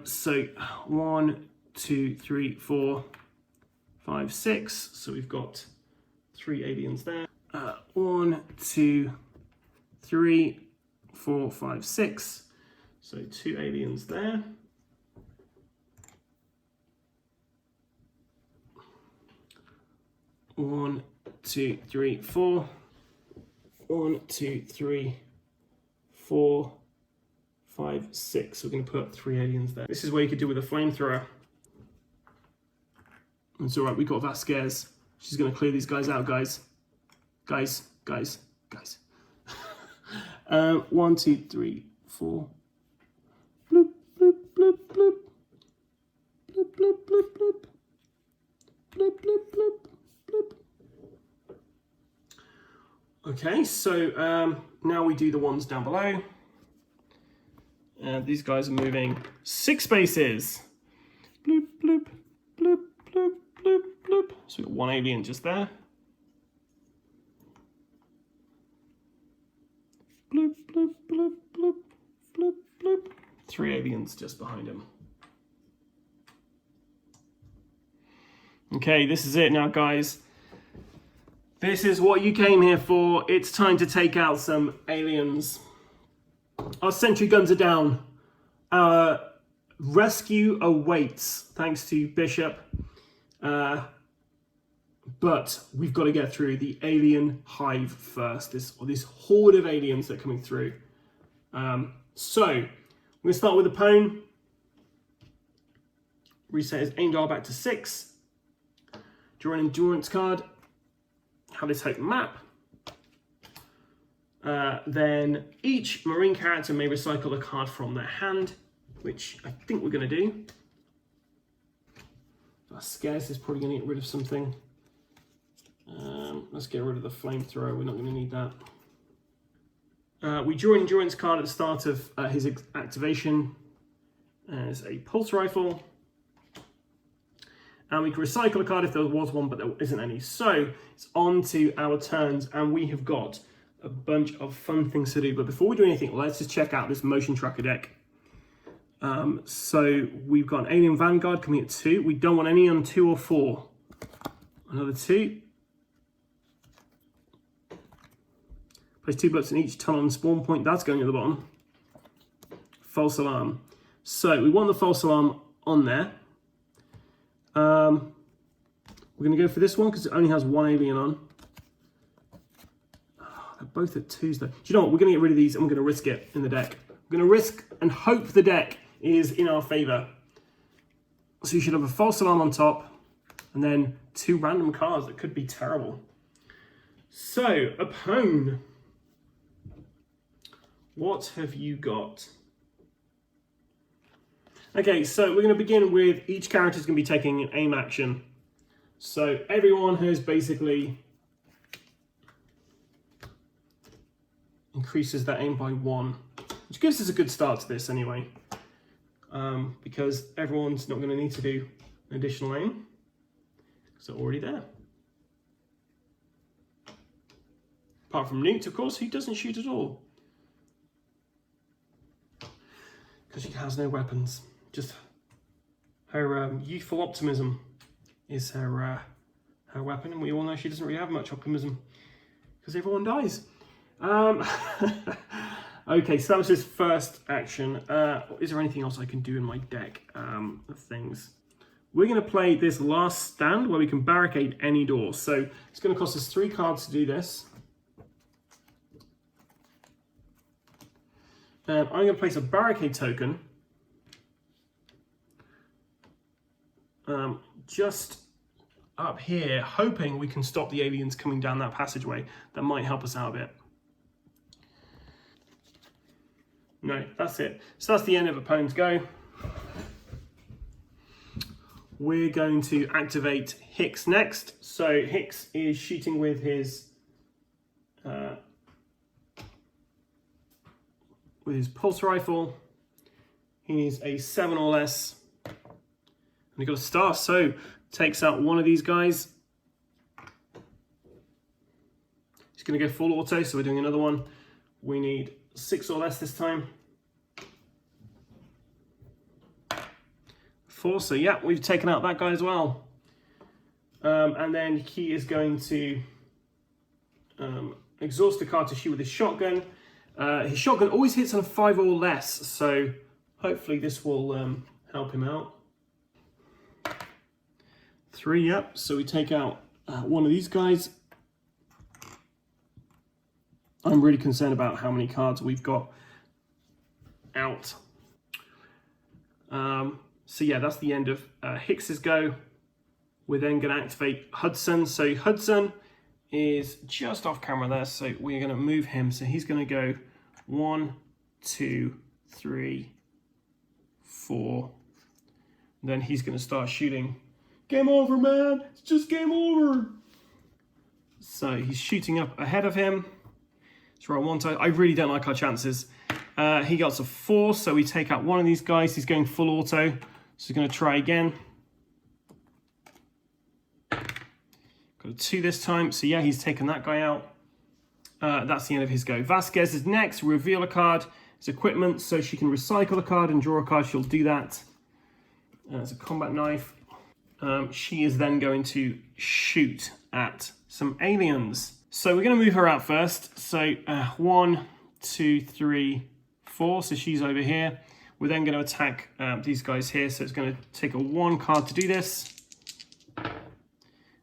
So 1, 2, 3, 4, 5, 6. So we've got 3 aliens there. 1, 2, 3, 4, 5, 6. So 2 aliens there. One, 2, 3, 4. 1, 2, 3, 4, 5, 6. So we're going to put 3 aliens there. This is where you could do with a flamethrower. It's all right. We got Vasquez. She's going to clear these guys out, guys. Guys. 1, 2, 3, 4. Bloop, bloop, bloop, bloop. Bloop, bloop, bloop, bloop. Bloop, bloop, bloop, bloop. Okay, so now we do the ones down below. And these guys are moving 6 spaces. Bloop, bloop, bloop, bloop, bloop, bloop. So we've got 1 alien just there. Bloop, bloop, bloop, bloop, bloop, bloop. 3 aliens just behind him. Okay, this is it now, guys. This is what you came here for. It's time to take out some aliens. Our sentry guns are down. Our rescue awaits, thanks to Bishop. But we've got to get through the alien hive first. This horde of aliens that are coming through. So, we're going to start with the Pwn. Reset his aim dial back to 6. Draw an endurance card. Have this hope map. Then each marine character may recycle a card from their hand, which I think we're going to do. Vasquez is probably going to get rid of something. Let's get rid of the flamethrower. We're not going to need that. We draw an endurance card at the start of his activation as a pulse rifle. And we can recycle a card if there was one, but there isn't any. So it's on to our turns, and we have got a bunch of fun things to do. But before we do anything, let's just check out this motion tracker deck. So we've got an Alien Vanguard coming at 2. We don't want any on 2 or 4. Another 2. Place 2 bullets in each tunnel and spawn point. That's going at the bottom. False alarm. So we want the false alarm on there. We're going to go for this one because it only has 1 alien on. Oh, they're both at 2s though. Do you know what? We're going to get rid of these and we're going to risk it in the deck. We're going to risk and hope the deck is in our favour. So you should have a false alarm on top and then 2 random cards that could be terrible. So, a Pwn. What have you got? Okay, so we're going to begin with each character is going to be taking an aim action. So everyone has basically increases that aim by 1, which gives us a good start to this anyway, because everyone's not going to need to do an additional aim because they're already there. Apart from Newt, of course, who doesn't shoot at all because she has no weapons. Just her youthful optimism is her weapon, and we all know she doesn't really have much optimism because everyone dies. Okay, so that was his first action. Is there anything else I can do in my deck of things? We're going to play this last stand where we can barricade any door. So it's going to cost us 3 cards to do this. And I'm going to place a barricade token just up here, hoping we can stop the aliens coming down that passageway. That might help us out a bit. No, that's it. So that's the end of opponent's go. We're going to activate Hicks next. So Hicks is shooting with his pulse rifle. He needs a 7 or less. And he got a star, so takes out one of these guys. He's going to go full auto, so we're doing another one. We need 6 or less this time. 4, so yeah, we've taken out that guy as well. And then he is going to exhaust a card to shoot with his shotgun. His shotgun always hits on a 5 or less, so hopefully this will help him out. 3, yep, so we take out one of these guys. I'm really concerned about how many cards we've got out. So yeah, that's the end of Hicks's go. We're then going to activate Hudson. So Hudson is just off camera there, so we're going to move him. So he's going to go 1, 2, 3, 4. Then he's going to start shooting. Game over, man! It's just game over! So he's shooting up ahead of him. So we're on 1 side. I really don't like our chances. He got a 4, so we take out one of these guys. He's going full auto. So he's going to try again. Got a 2 this time. So yeah, he's taken that guy out. That's the end of his go. Vasquez is next. Reveal a card. It's equipment, so she can recycle a card and draw a card. She'll do that. It's a combat knife. She is then going to shoot at some aliens. So we're going to move her out first. So 1, 2, 3, 4. So she's over here. We're then going to attack these guys here. So it's going to take a 1 card to do this.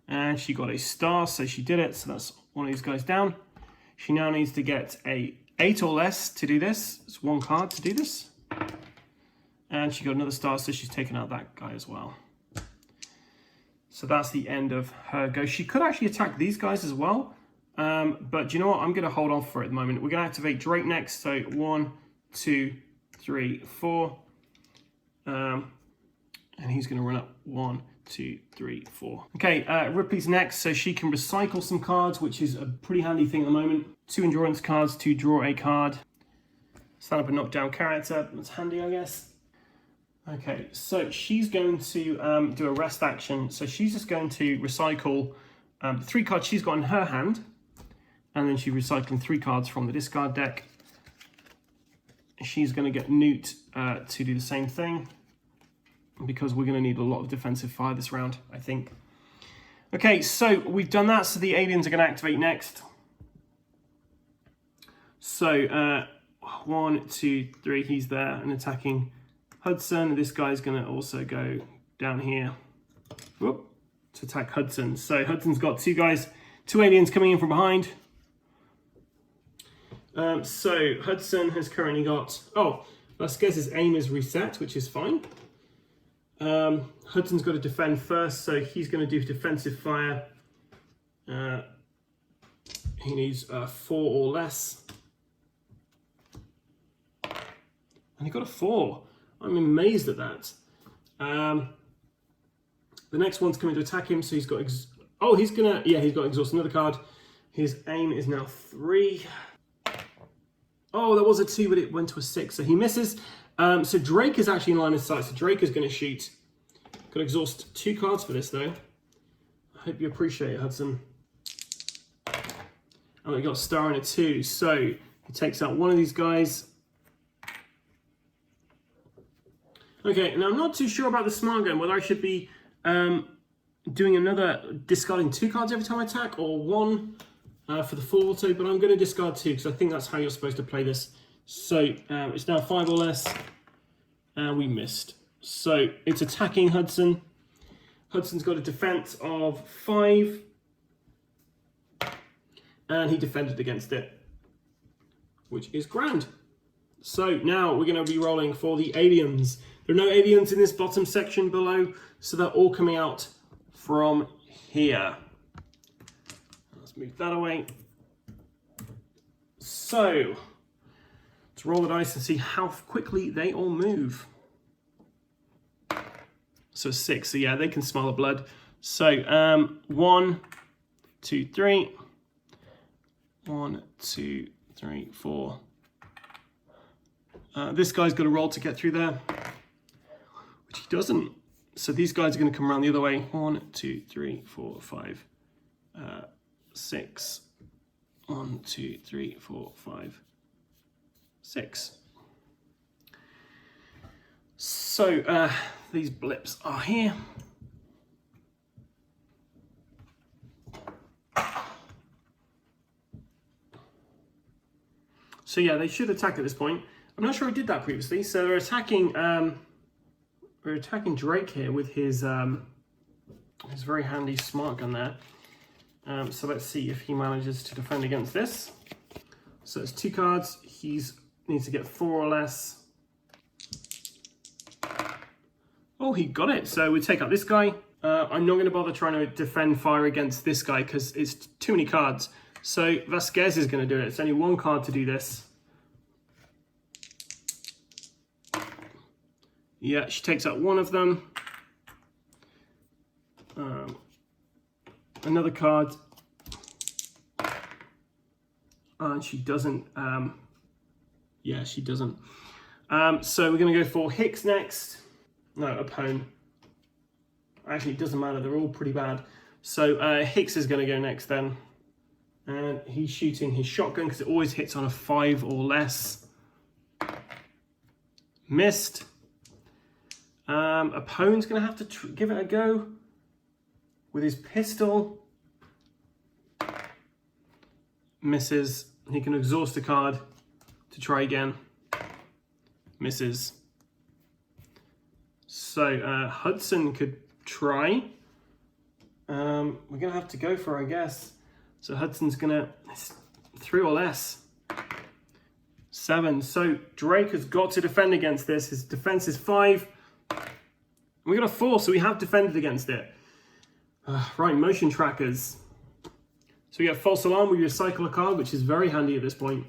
And she got a star, so she did it. So that's one of these guys down. She now needs to get a 8 or less to do this. It's 1 card to do this. And she got another star, so she's taken out that guy as well. So that's the end of her go. She could actually attack these guys as well. But do you know what? I'm going to hold off for it at the moment. We're going to activate Drake next. So 1, 2, 3, 4. And he's going to run up 1, 2, 3, 4. Okay, Ripley's next. So she can recycle some cards, which is a pretty handy thing at the moment. 2 endurance cards to draw a card. Stand up a knockdown character. That's handy, I guess. Okay, so she's going to do a rest action. So she's just going to recycle 3 cards she's got in her hand. And then she's recycling 3 cards from the discard deck. She's going to get Newt to do the same thing, because we're going to need a lot of defensive fire this round, I think. Okay, so we've done that. So the aliens are going to activate next. So 1, 2, 3, he's there and attacking Hudson. This guy's going to also go down here to attack Hudson. So Hudson's got 2 guys, 2 aliens coming in from behind. So Hudson has currently got... Oh, Vasquez's aim is reset, which is fine. Hudson's got to defend first, so he's going to do defensive fire. He needs 4 or less. And he got a 4. I'm amazed at that. The next one's coming to attack him, so he's got... he's got exhaust another card. His aim is now 3. Oh, there was a 2, but it went to a 6, so he misses. So Drake is actually in line of sight, so Drake is going to shoot. Got to exhaust 2 cards for this, though. I hope you appreciate it, Hudson. And we got a star and a 2, so he takes out one of these guys. Okay, now I'm not too sure about the smart gun, whether I should be doing another, discarding 2 cards every time I attack, or 1 for the full auto, but I'm going to discard 2 because I think that's how you're supposed to play this. So it's now 5 or less, and we missed. So it's attacking Hudson. Hudson's got a defense of 5, and he defended against it, which is grand. So now we're going to be rolling for the aliens. There are no aliens in this bottom section below, so they're all coming out from here. Let's move that away. So let's roll the dice and see how quickly they all move. So 6, so yeah, they can smell the blood. So 1, 2, 3. 1, 2, 3, 4. This guy's got a roll to get through there, which he doesn't. So these guys are going to come around the other way. 1, 2, 3, 4, 5, 6. 1, 2, 3, 4, 5, 6. So these blips are here. So yeah, they should attack at this point. I'm not sure I did that previously. So we're attacking Drake here with his very handy smart gun there. So let's see if he manages to defend against this. So it's 2 cards. He needs to get 4 or less. Oh, he got it. So we take out this guy. I'm not going to bother trying to defend fire against this guy because it's too many cards. So Vasquez is going to do it. It's only 1 card to do this. Yeah, she takes out 1 of them. Another card. And she doesn't. Yeah, she doesn't. So we're going to go for Hicks next. No, Opone. Actually, it doesn't matter. They're all pretty bad. So Hicks is going to go next then. And he's shooting his shotgun because it always hits on a 5 or less. Missed. Opone's going to have to give it a go with his pistol. Misses. He can exhaust a card to try again. Misses. So Hudson could try. We're going to have to go for it, I guess. So Hudson's going to 3 or less. 7. So Drake has got to defend against this. His defense is 5. We got a 4, so we have defended against it. Right, motion trackers. So we get false alarm. We recycle a card, which is very handy at this point.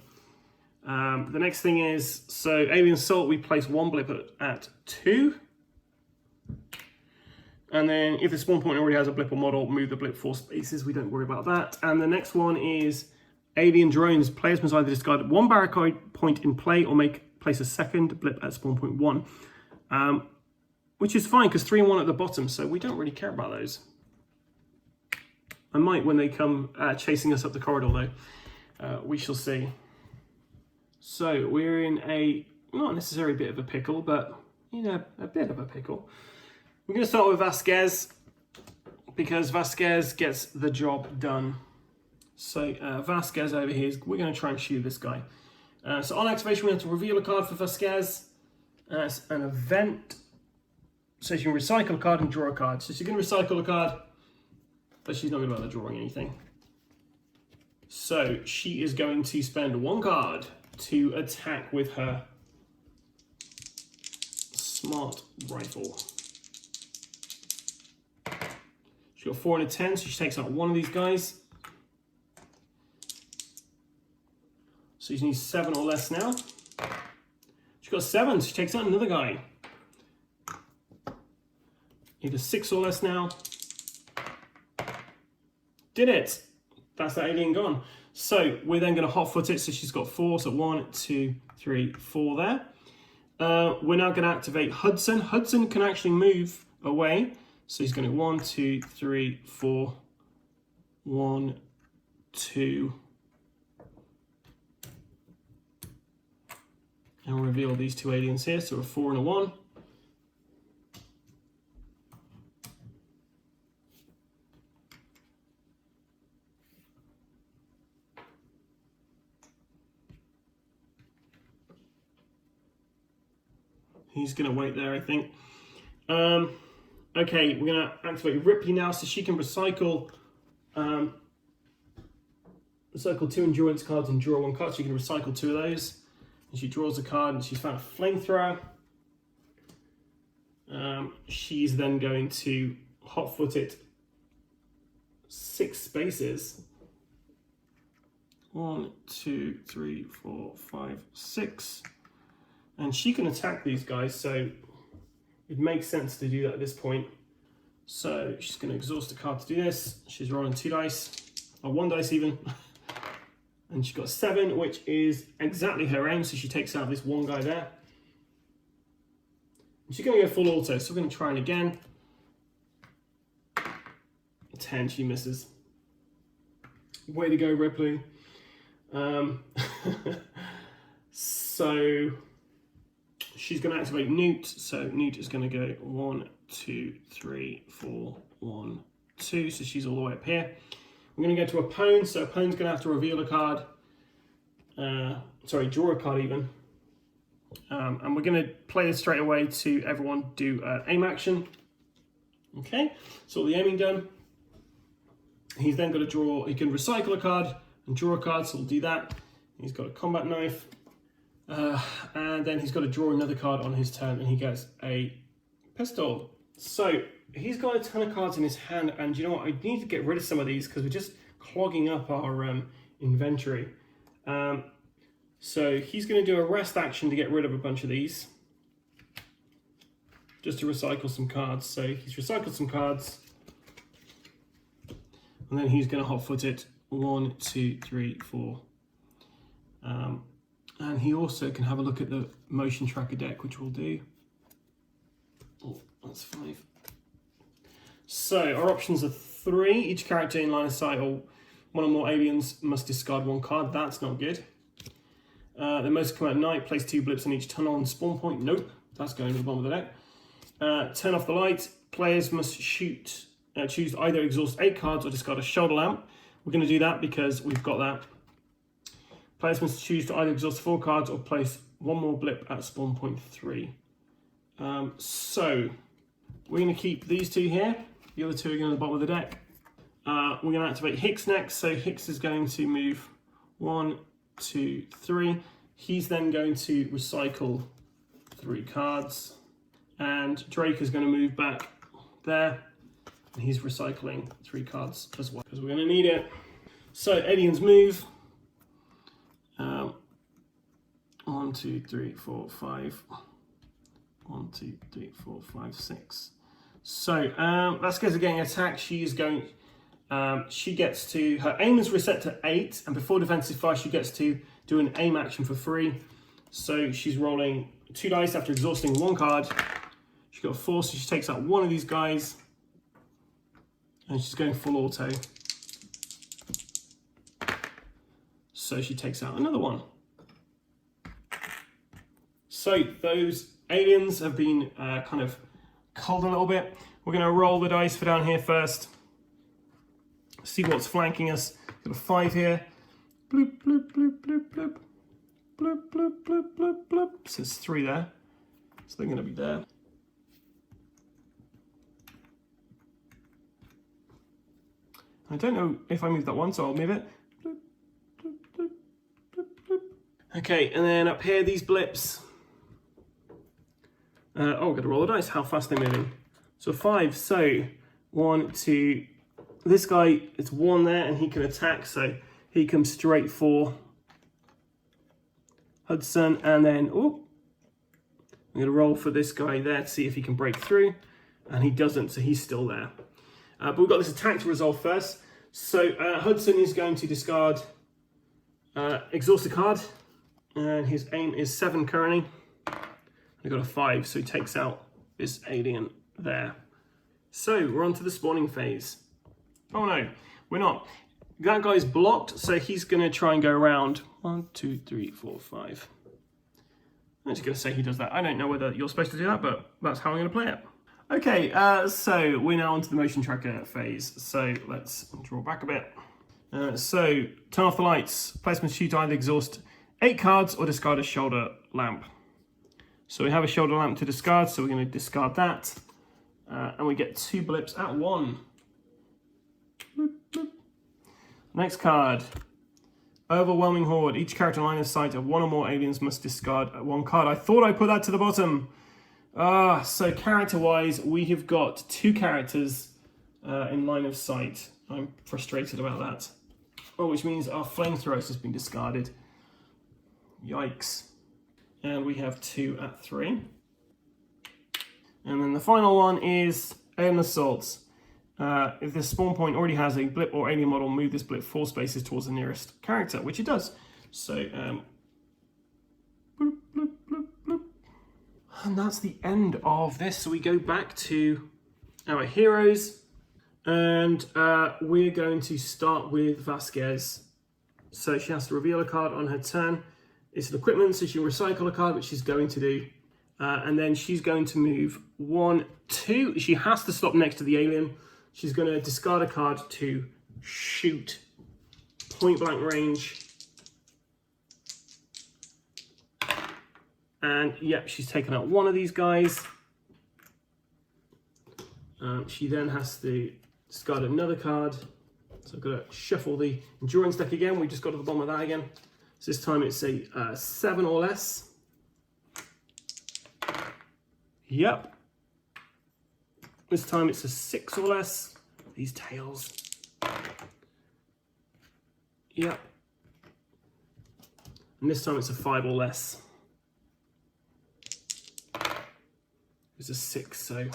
The next thing is, so alien assault, we place 1 blip at 2. And then if the spawn point already has a blip or model, move the blip 4 spaces. We don't worry about that. And the next one is alien drones. Players must either discard 1 barricade point in play or place a second blip at spawn point 1. Which is fine because 3 and 1 at the bottom, so we don't really care about those. I might when they come chasing us up the corridor though. We shall see. So we're in a, not necessarily a bit of a pickle, but you know, a bit of a pickle. We're going to start with Vasquez because Vasquez gets the job done. So Vasquez over here, we're going to try and shoot this guy. So on activation, we have to reveal a card for Vasquez. It's an event. So you can recycle a card and draw a card. So she's going to recycle a card, but she's not going to bother drawing anything. So she is going to spend 1 card to attack with her smart rifle. She's got 4 and a 10, so she takes out 1 of these guys. So she needs 7 or less now. She's got 7, so she takes out another guy. Need a 6 or less now. Did it! That's that alien gone. So we're then going to hot foot it. So she's got 4. So 1, 2, 3, 4 there. We're now going to activate Hudson. Hudson can actually move away. So he's going to 1, 2, 3, 4, 1, 2. And we'll reveal these 2 aliens here. So a 4 and a 1. He's going to wait there, I think. Okay, we're going to activate Ripley now, so she can recycle 2 endurance cards and draw 1 card. So you can recycle 2 of those. And she draws a card and she's found a flamethrower. She's then going to hot foot it 6 spaces. 1, 2, 3, 4, 5, 6. And she can attack these guys, so it makes sense to do that at this point. So she's going to exhaust a card to do this. She's rolling 2 dice, or 1 dice even. And she's got 7, which is exactly her aim, so she takes out this 1 guy there. And she's going to go full auto, so we're going to try it again. 10, she misses. Way to go, Ripley. So she's going to activate Newt, so Newt is going to go 1, 2, 3, 4, 1, 2, so she's all the way up here. We're going to go to Opponent, so Opponent's going to have to reveal a card, draw a card even. And we're going to play this straight away to everyone do aim action. Okay, so all the aiming done. He's then got to draw, he can recycle a card and draw a card, so we'll do that. He's got a combat knife. And then he's got to draw another card on his turn, and he gets a pistol. So he's got a ton of cards in his hand, and you know what? I need to get rid of some of these because we're just clogging up our inventory. So he's going to do a rest action to get rid of a bunch of these, just to recycle some cards. So he's recycled some cards, and then he's going to hot foot it 1, 2, 3, 4. And he also can have a look at the motion tracker deck, which we'll do. Oh, that's 5. So our options are 3. Each character in line of sight or 1 or more aliens must discard 1 card. That's not good. The most come at night, place 2 blips on each tunnel and spawn point. Nope, that's going to the bottom of the deck. Turn off the light. Players must choose either exhaust 8 cards or discard a shoulder lamp. We're going to do that because we've got that. Players must choose to either exhaust 4 cards or place 1 more blip at spawn point 3. So we're going to keep these 2 here. The other 2 are going to the bottom of the deck. We're going to activate Hicks next. So Hicks is going to move 1, 2, 3. He's then going to recycle 3 cards. And Drake is going to move back there. And he's recycling 3 cards as well, because we're going to need it. So aliens move. 1, 2, 3, 4, 5. 1, 2, 3, 4, 5, 6. So that's because getting attacked. She is going. She gets to, her aim is reset to 8, and before defensive fire, she gets to do an aim action for free. So she's rolling 2 dice after exhausting 1 card. She got 4, so she takes out 1 of these guys, and she's going full auto. So she takes out another 1. So those aliens have been kind of culled a little bit. We're going to roll the dice for down here first. See what's flanking us. Got a 5 here. Bloop, bloop, bloop, bloop, bloop. Bloop, bloop, bloop, bloop, bloop. So there's 3 there. So they're going to be there. I don't know if I moved that one, so I'll move it. Bloop, bloop, bloop, bloop, bloop. Okay, and then up here, these blips. I've got to roll the dice. How fast they're moving. So 5. So 1, 2. This guy, it's 1 there, and he can attack. So he comes straight for Hudson, and then I'm going to roll for this guy there to see if he can break through, and he doesn't. So he's still there. But we've got this attack to resolve first. So Hudson is going to discard exhaust a card, and his aim is 7 currently. I got a 5, so he takes out this alien there. So we're on to the spawning phase. Oh no, we're not. That guy's blocked, so he's going to try and go around. 1, 2, 3, 4, 5. I'm just going to say he does that. I don't know whether you're supposed to do that, but that's how I'm going to play it. Okay, so we're now onto the motion tracker phase. So let's draw back a bit. So turn off the lights. Placement shoot either exhaust 8 cards or discard a shoulder lamp. So we have a shoulder lamp to discard, so we're going to discard that. And we get 2 blips at 1. Bloop, bloop. Next card. Overwhelming Horde. Each character in line of sight of 1 or more aliens must discard 1 card. I thought I put that to the bottom. So character-wise, we have got 2 characters in line of sight. I'm frustrated about that. Oh, which means our flamethrower has been discarded. Yikes. And we have 2 at 3. And then the final one is alien assaults. If the spawn point already has a blip or alien model, move this blip 4 spaces towards the nearest character, which it does. So, bloop, bloop, bloop, bloop. And that's the end of this. So we go back to our heroes, and we're going to start with Vasquez. So she has to reveal a card on her turn. It's an equipment, so she can recycle a card, which she's going to do. And then she's going to move 1, 2. She has to stop next to the alien. She's going to discard a card to shoot point blank range. And yep, she's taken out 1 of these guys. She then has to discard another card. So I've got to shuffle the endurance deck again. We just got to the bottom of that again. So this time it's a 7 or less. Yep. This time it's a 6 or less. These tails. Yep. And this time it's a 5 or less. It's a 6, so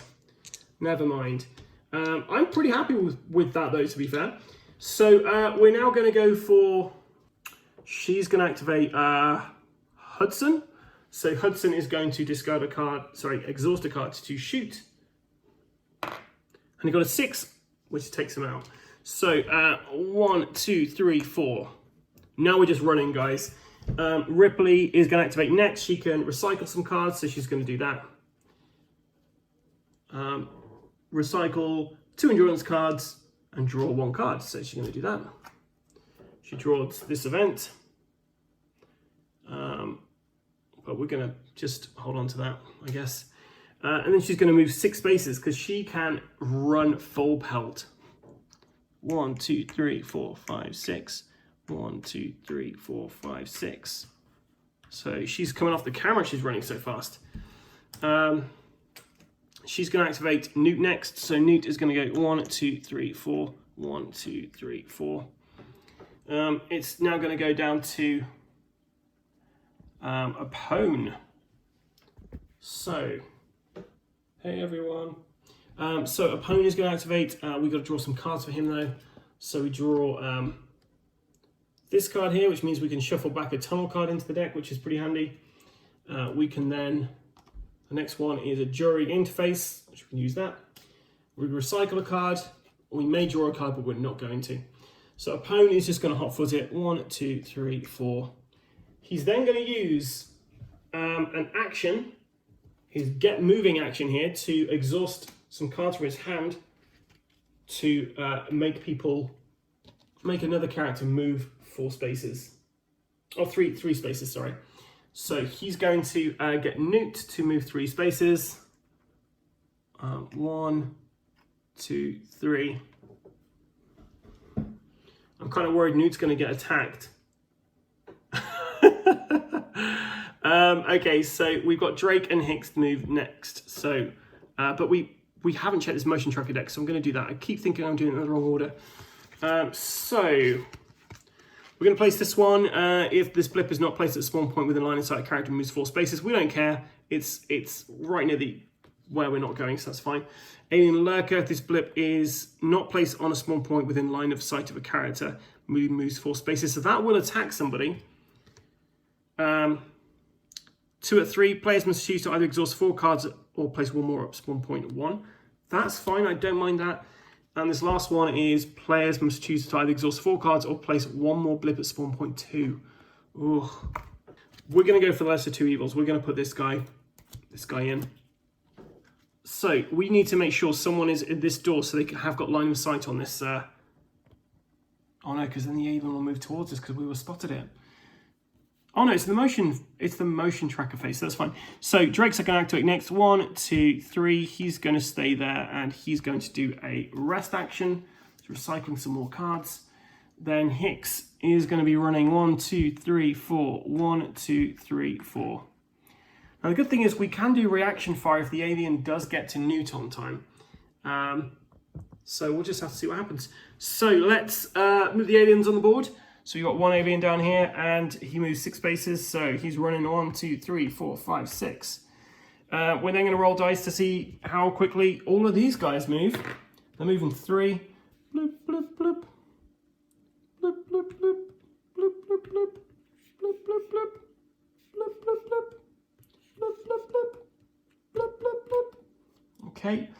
never mind. I'm pretty happy with that though, to be fair. So we're now going to go for, she's going to activate Hudson. So Hudson is going to discard a card, exhaust a card to shoot. And he got a 6, which takes him out. So 1, 2, 3, 4. Now we're just running, guys. Ripley is going to activate next. She can recycle some cards, so she's going to do that. Recycle 2 endurance cards and draw 1 card. So she's going to do that. She draws this event. But we're going to just hold on to that, I guess. And then she's going to move 6 spaces because she can run full pelt. 1, 2, 3, 4, 5, 6. 1, 2, 3, 4, 5, 6. So she's coming off the camera. She's running so fast. She's going to activate Newt next. So Newt is going to go 1, 2, 3, 4. 1, 2, 3, 4. It's now going to go down to a pwn. So, hey everyone. So a pwn is going to activate. We've got to draw some cards for him though. So we draw this card here, which means we can shuffle back a tunnel card into the deck, which is pretty handy. We can then, the next one is a jury interface, which we can use that. We recycle a card. We may draw a card, but we're not going to. So a pwn is just going to hot foot it. 1, 2, 3, 4. He's then going to use an action, his get moving action here, to exhaust some cards from his hand to make another character move 4 spaces. Or 3 spaces, sorry. So he's going to get Newt to move 3 spaces. 1, 2, 3. I'm kind of worried Newt's going to get attacked. Okay, so we've got Drake and Hicks to move next. So, but we haven't checked this motion tracker deck, so I'm going to do that. I keep thinking I'm doing it in the wrong order. So we're going to place this one. If this blip is not placed at the spawn point within line of sight, character moves 4 spaces. We don't care. It's right near where we're not going, so that's fine. Alien Lurker, if this blip is not placed on a spawn point within line of sight of a character, moves 4 spaces, so that will attack somebody. 2 at 3, players must choose to either exhaust 4 cards or place one more up spawn point 1. That's fine, I don't mind that. And this last one is players must choose to either exhaust 4 cards or place one more blip at spawn point 2. Ooh. We're going to go for the lesser 2 evils. We're going to put this guy in. So we need to make sure someone is at this door so they have got line of sight on this. Oh no, because then the alien will move towards us because we were spotted it. Oh no, it's the motion tracker face, so that's fine. So Drake's going to activate next. 1, 2, 3. He's going to stay there and he's going to do a rest action. He's recycling some more cards. Then Hicks is going to be running 1, 2, 3, 4. 1, 2, 3, 4. Now the good thing is we can do reaction fire if the alien does get to Newt on time. So we'll just have to see what happens. So let's move the aliens on the board. So you've got one alien down here and he moves 6 spaces. So he's running 1, 2, 3, 4, 5, 6. We're then going to roll dice to see how quickly all of these guys move. They're moving 3. Bloop, bloop, bloop. Bloop, bloop, bloop. Bloop, bloop, bloop. Bloop, bloop, bloop. Bloop, bloop, bloop. Bloop, bloop, bloop. Bloop, bloop, bloop. Okay.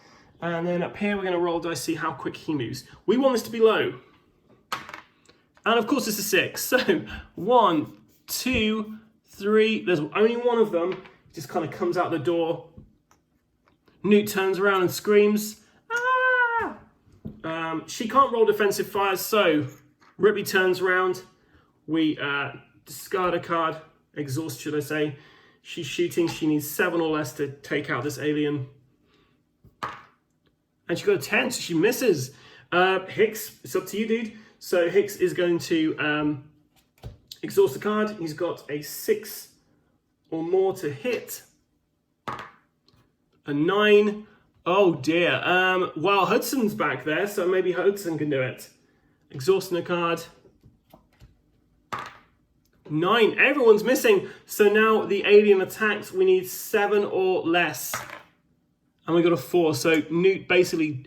And then up here we're going to roll dice to see how quick he moves. We want this to be low. And of course it's a 6. So 1, 2, 3. There's only one of them. Just kind of comes out the door. Newt turns around and screams. Ah! She can't roll defensive fires, so Ripley turns around. We discard a card. Exhaust, should I say. She's shooting. She needs 7 or less to take out this alien. And she got a 10, so she misses. Hicks, it's up to you, dude. So Hicks is going to exhaust the card. He's got a 6 or more to hit. A 9. Oh dear. Well, Hudson's back there, so maybe Hudson can do it. Exhausting a card. 9. Everyone's missing. So now the alien attacks. We need 7 or less. And we got a 4. So Newt basically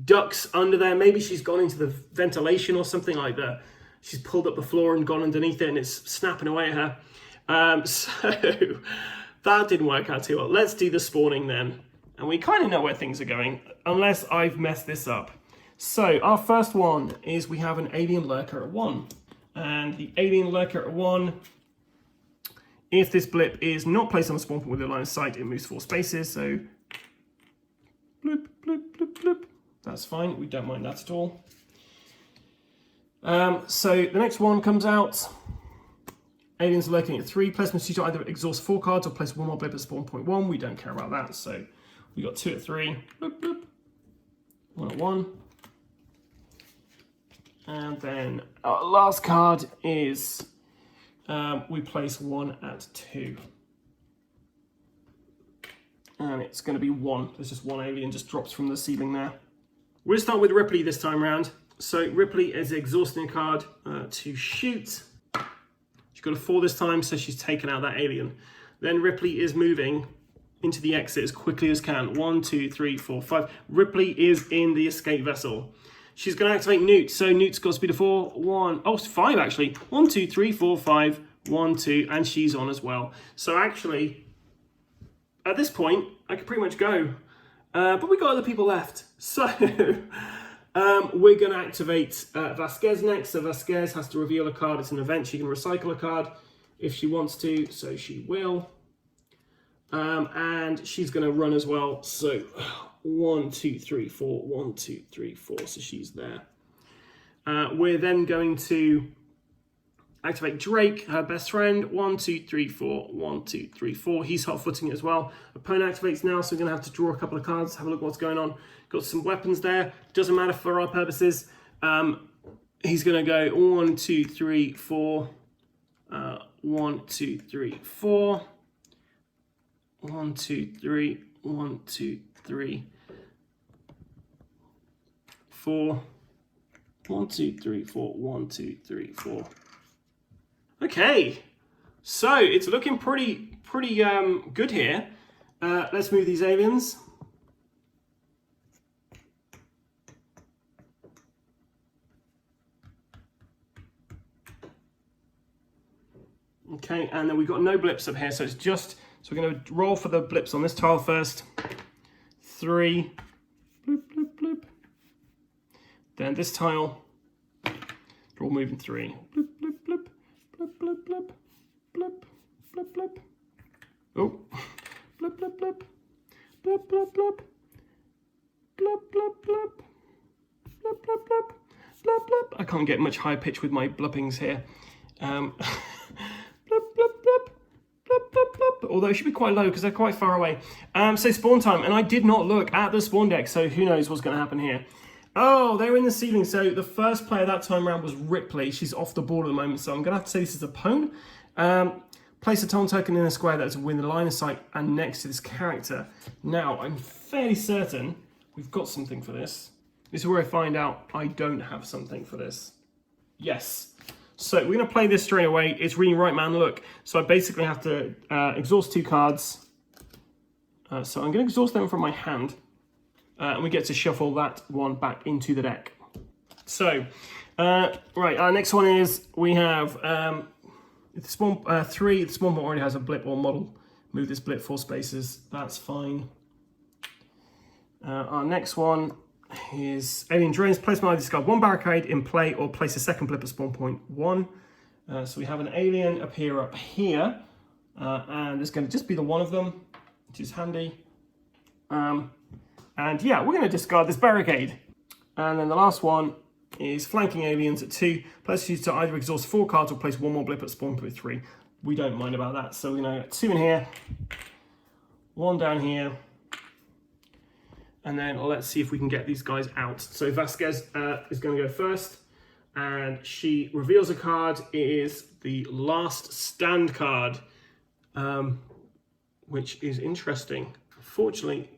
ducks under there. Maybe she's gone into the ventilation or something like that. She's pulled up the floor and gone underneath it and it's snapping away at her. So that didn't work out too well. Let's do the spawning then. And we kind of know where things are going, unless I've messed this up. So our first one is we have an alien lurker at 1. And the alien lurker at 1, if this blip is not placed on the spawn point with a line of sight, it moves 4 spaces. So bloop, bloop, bloop, bloop. That's fine, we don't mind that at all. So the next one comes out. Aliens lurking at 3. Players must either exhaust 4 cards or place one more blip at spawn point 1. We don't care about that, so we got 2 at 3. Bloop, bloop. 1 at 1. And then our last card is we place 1 at 2. And it's going to be 1. There's just one alien just drops from the ceiling there. We'll start with Ripley this time around. So Ripley is exhausting a card to shoot. She's got a 4 this time, so she's taken out that alien. Then Ripley is moving into the exit as quickly as can. 1, 2, 3, 4, 5. Ripley is in the escape vessel. She's going to activate Newt. So Newt's got speed of 4. 1. Oh, it's 5 actually. 1, 2, 3, 4, 5. 1, 2, and she's on as well. So actually, at this point, I could pretty much go. But we got other people left. So we're going to activate Vasquez next. So Vasquez has to reveal a card. It's an event. She can recycle a card if she wants to. So she will. And she's going to run as well. So 1, 2, 3, 4. 1, 2, 3, 4. So she's there. We're then going to activate Drake, her best friend. 1, 2, 3, 4. 1, 2, 3, 4. He's hot-footing it as well. Opponent activates now, so we're going to have to draw a couple of cards, have a look at what's going on. Got some weapons there. Doesn't matter for our purposes. He's going to go 1, 2, 3, 4. 1, 2, 3, 4. 1, 2, 3. 1, 2, 3. 4. 1, 2, 3, 4. 1, 2, 3, 4. Okay, so it's looking pretty good here. Let's move these aliens. Okay, and then we've got no blips up here, so it's just, so we're going to roll for the blips on this tile first. 3, bloop, bloop, bloop. Then this tile, they're all moving 3. Bloop, bloop, bloop, bloop, bloop, bloop, bloop, bloop, bloop. Oh, bloop, bloop, bloop, bloop, bloop, bloop, bloop, bloop, bloop, bloop, bloop, bloop, bloop, bloop. I can't get much higher pitch with my bloopings here. Bloop, bloop, bloop, bloop, bloop, bloop. Although it should be quite low because they're quite far away. So spawn time, and I did not look at the spawn deck, so who knows what's going to happen here. Oh, they're in the ceiling. So the first player that time around was Ripley. She's off the board at the moment, so I'm going to have to say this is a pwn. Place a tone token in a square that's within the line of sight and next to this character. Now, I'm fairly certain we've got something for this. This is where I find out I don't have something for this. Yes. So we're going to play this straight away. It's reading right man look. So I basically have to exhaust 2 cards. So I'm going to exhaust them from my hand. And we get to shuffle that one back into the deck. So, right, our next one is we have the spawn 3. The spawn point already has a blip or model. Move this blip 4 spaces. That's fine. Our next one is Alien Drones. Place my discard 1 barricade in play or place a second blip at spawn point 1. So we have an alien appear up here. And there's going to just be the one of them, which is handy. And yeah, we're going to discard this barricade. And then the last one is flanking aliens at 2. Players choose to either exhaust 4 cards or place 1 more blip at spawn point 3. We don't mind about that. So we're going to get 2 in here, 1 down here. And then let's see if we can get these guys out. So Vasquez is going to go first. And she reveals a card. It is the Last Stand card, which is interesting. Unfortunately,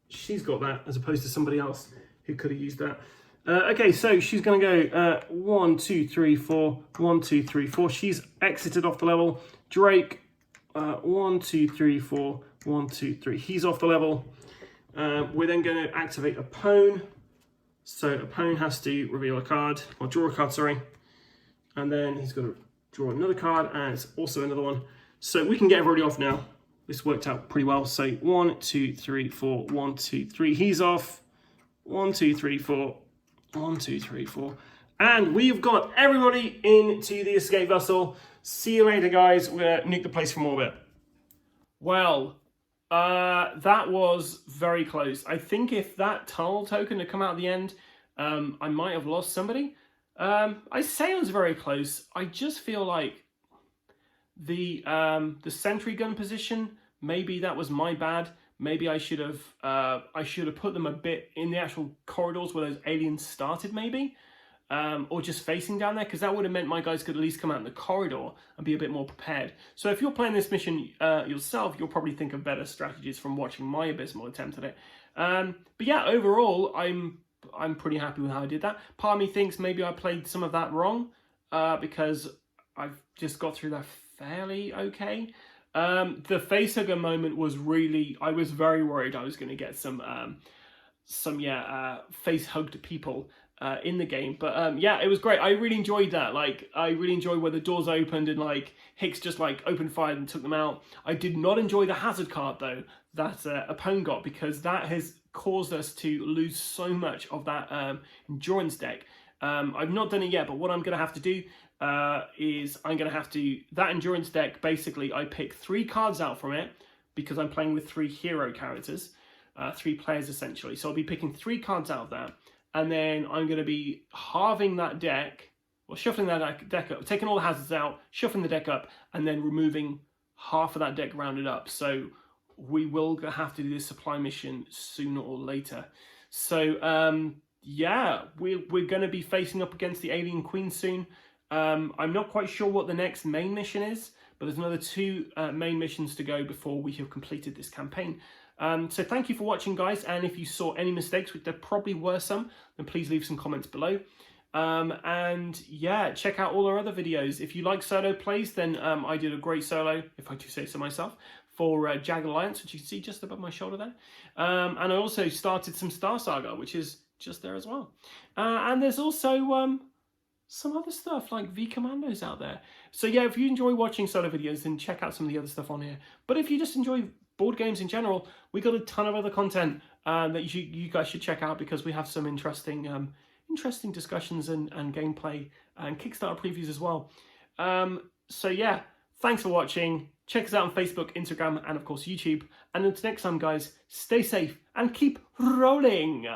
she's got that as opposed to somebody else who could have used that. Okay, so she's going to go 1, 2, 3, 4, 1, 2, 3, 4. She's exited off the level. Drake, 1, 2, 3, 4, 1, 2, 3. He's off the level. We're then going to activate a pwn. So a pwn has to reveal a card, or draw a card, sorry. And then he's got to draw another card, and it's also another one. So we can get everybody off now. This worked out pretty well. So 1, 2, 3, 4, 1, 2, 3. He's off. 1, 2, 3, 4. 1, 2, 3, 4. And we've got everybody into the escape vessel. See you later, guys. We're going to nuke the place from orbit. Well, that was very close. I think if that tunnel token had come out at the end, I might have lost somebody. I say it was very close. I just feel like the sentry gun position, maybe that was my bad. Maybe I should have put them a bit in the actual corridors where those aliens started, maybe, or just facing down there, because that would have meant my guys could at least come out in the corridor and be a bit more prepared. So if you're playing this mission yourself, you'll probably think of better strategies from watching my abysmal attempt at it. But yeah, overall, I'm pretty happy with how I did that. Part of me thinks maybe I played some of that wrong because I've just got through that fairly okay. The facehugger moment was really, I was very worried I was going to get some face-hugged people in the game. But yeah, it was great. I really enjoyed that. Like, I really enjoyed where the doors opened and like Hicks just like opened fire and took them out. I did not enjoy the hazard card though that Apone got, because that has caused us to lose so much of that endurance deck. I've not done it yet, but what I'm going to have to do is I'm going to have to, that endurance deck, basically I pick 3 cards out from it because I'm playing with 3 hero characters, 3 players essentially. So I'll be picking 3 cards out of that, and then I'm going to be halving that deck, or shuffling that deck up, taking all the hazards out, shuffling the deck up, and then removing half of that deck rounded up. So we will have to do this supply mission sooner or later. So yeah, we're going to be facing up against the Alien Queen soon. I'm not quite sure what the next main mission is, but there's another 2 main missions to go before we have completed this campaign. So thank you for watching, guys, and if you saw any mistakes, which there probably were some, then please leave some comments below. And yeah, check out all our other videos. If you like solo plays, then I did a great solo, if I do say so myself, for Jagged Alliance, which you can see just above my shoulder there. And I also started some Star Saga, which is just there as well. And there's also some other stuff like V Commandos out there. So yeah, if you enjoy watching solo videos, then check out some of the other stuff on here. But if you just enjoy board games in general, we got a ton of other content that you guys should check out, because we have some interesting discussions and gameplay and Kickstarter previews as well. So yeah, thanks for watching. Check us out on Facebook, Instagram, and of course YouTube. And until next time, guys, stay safe and keep rolling.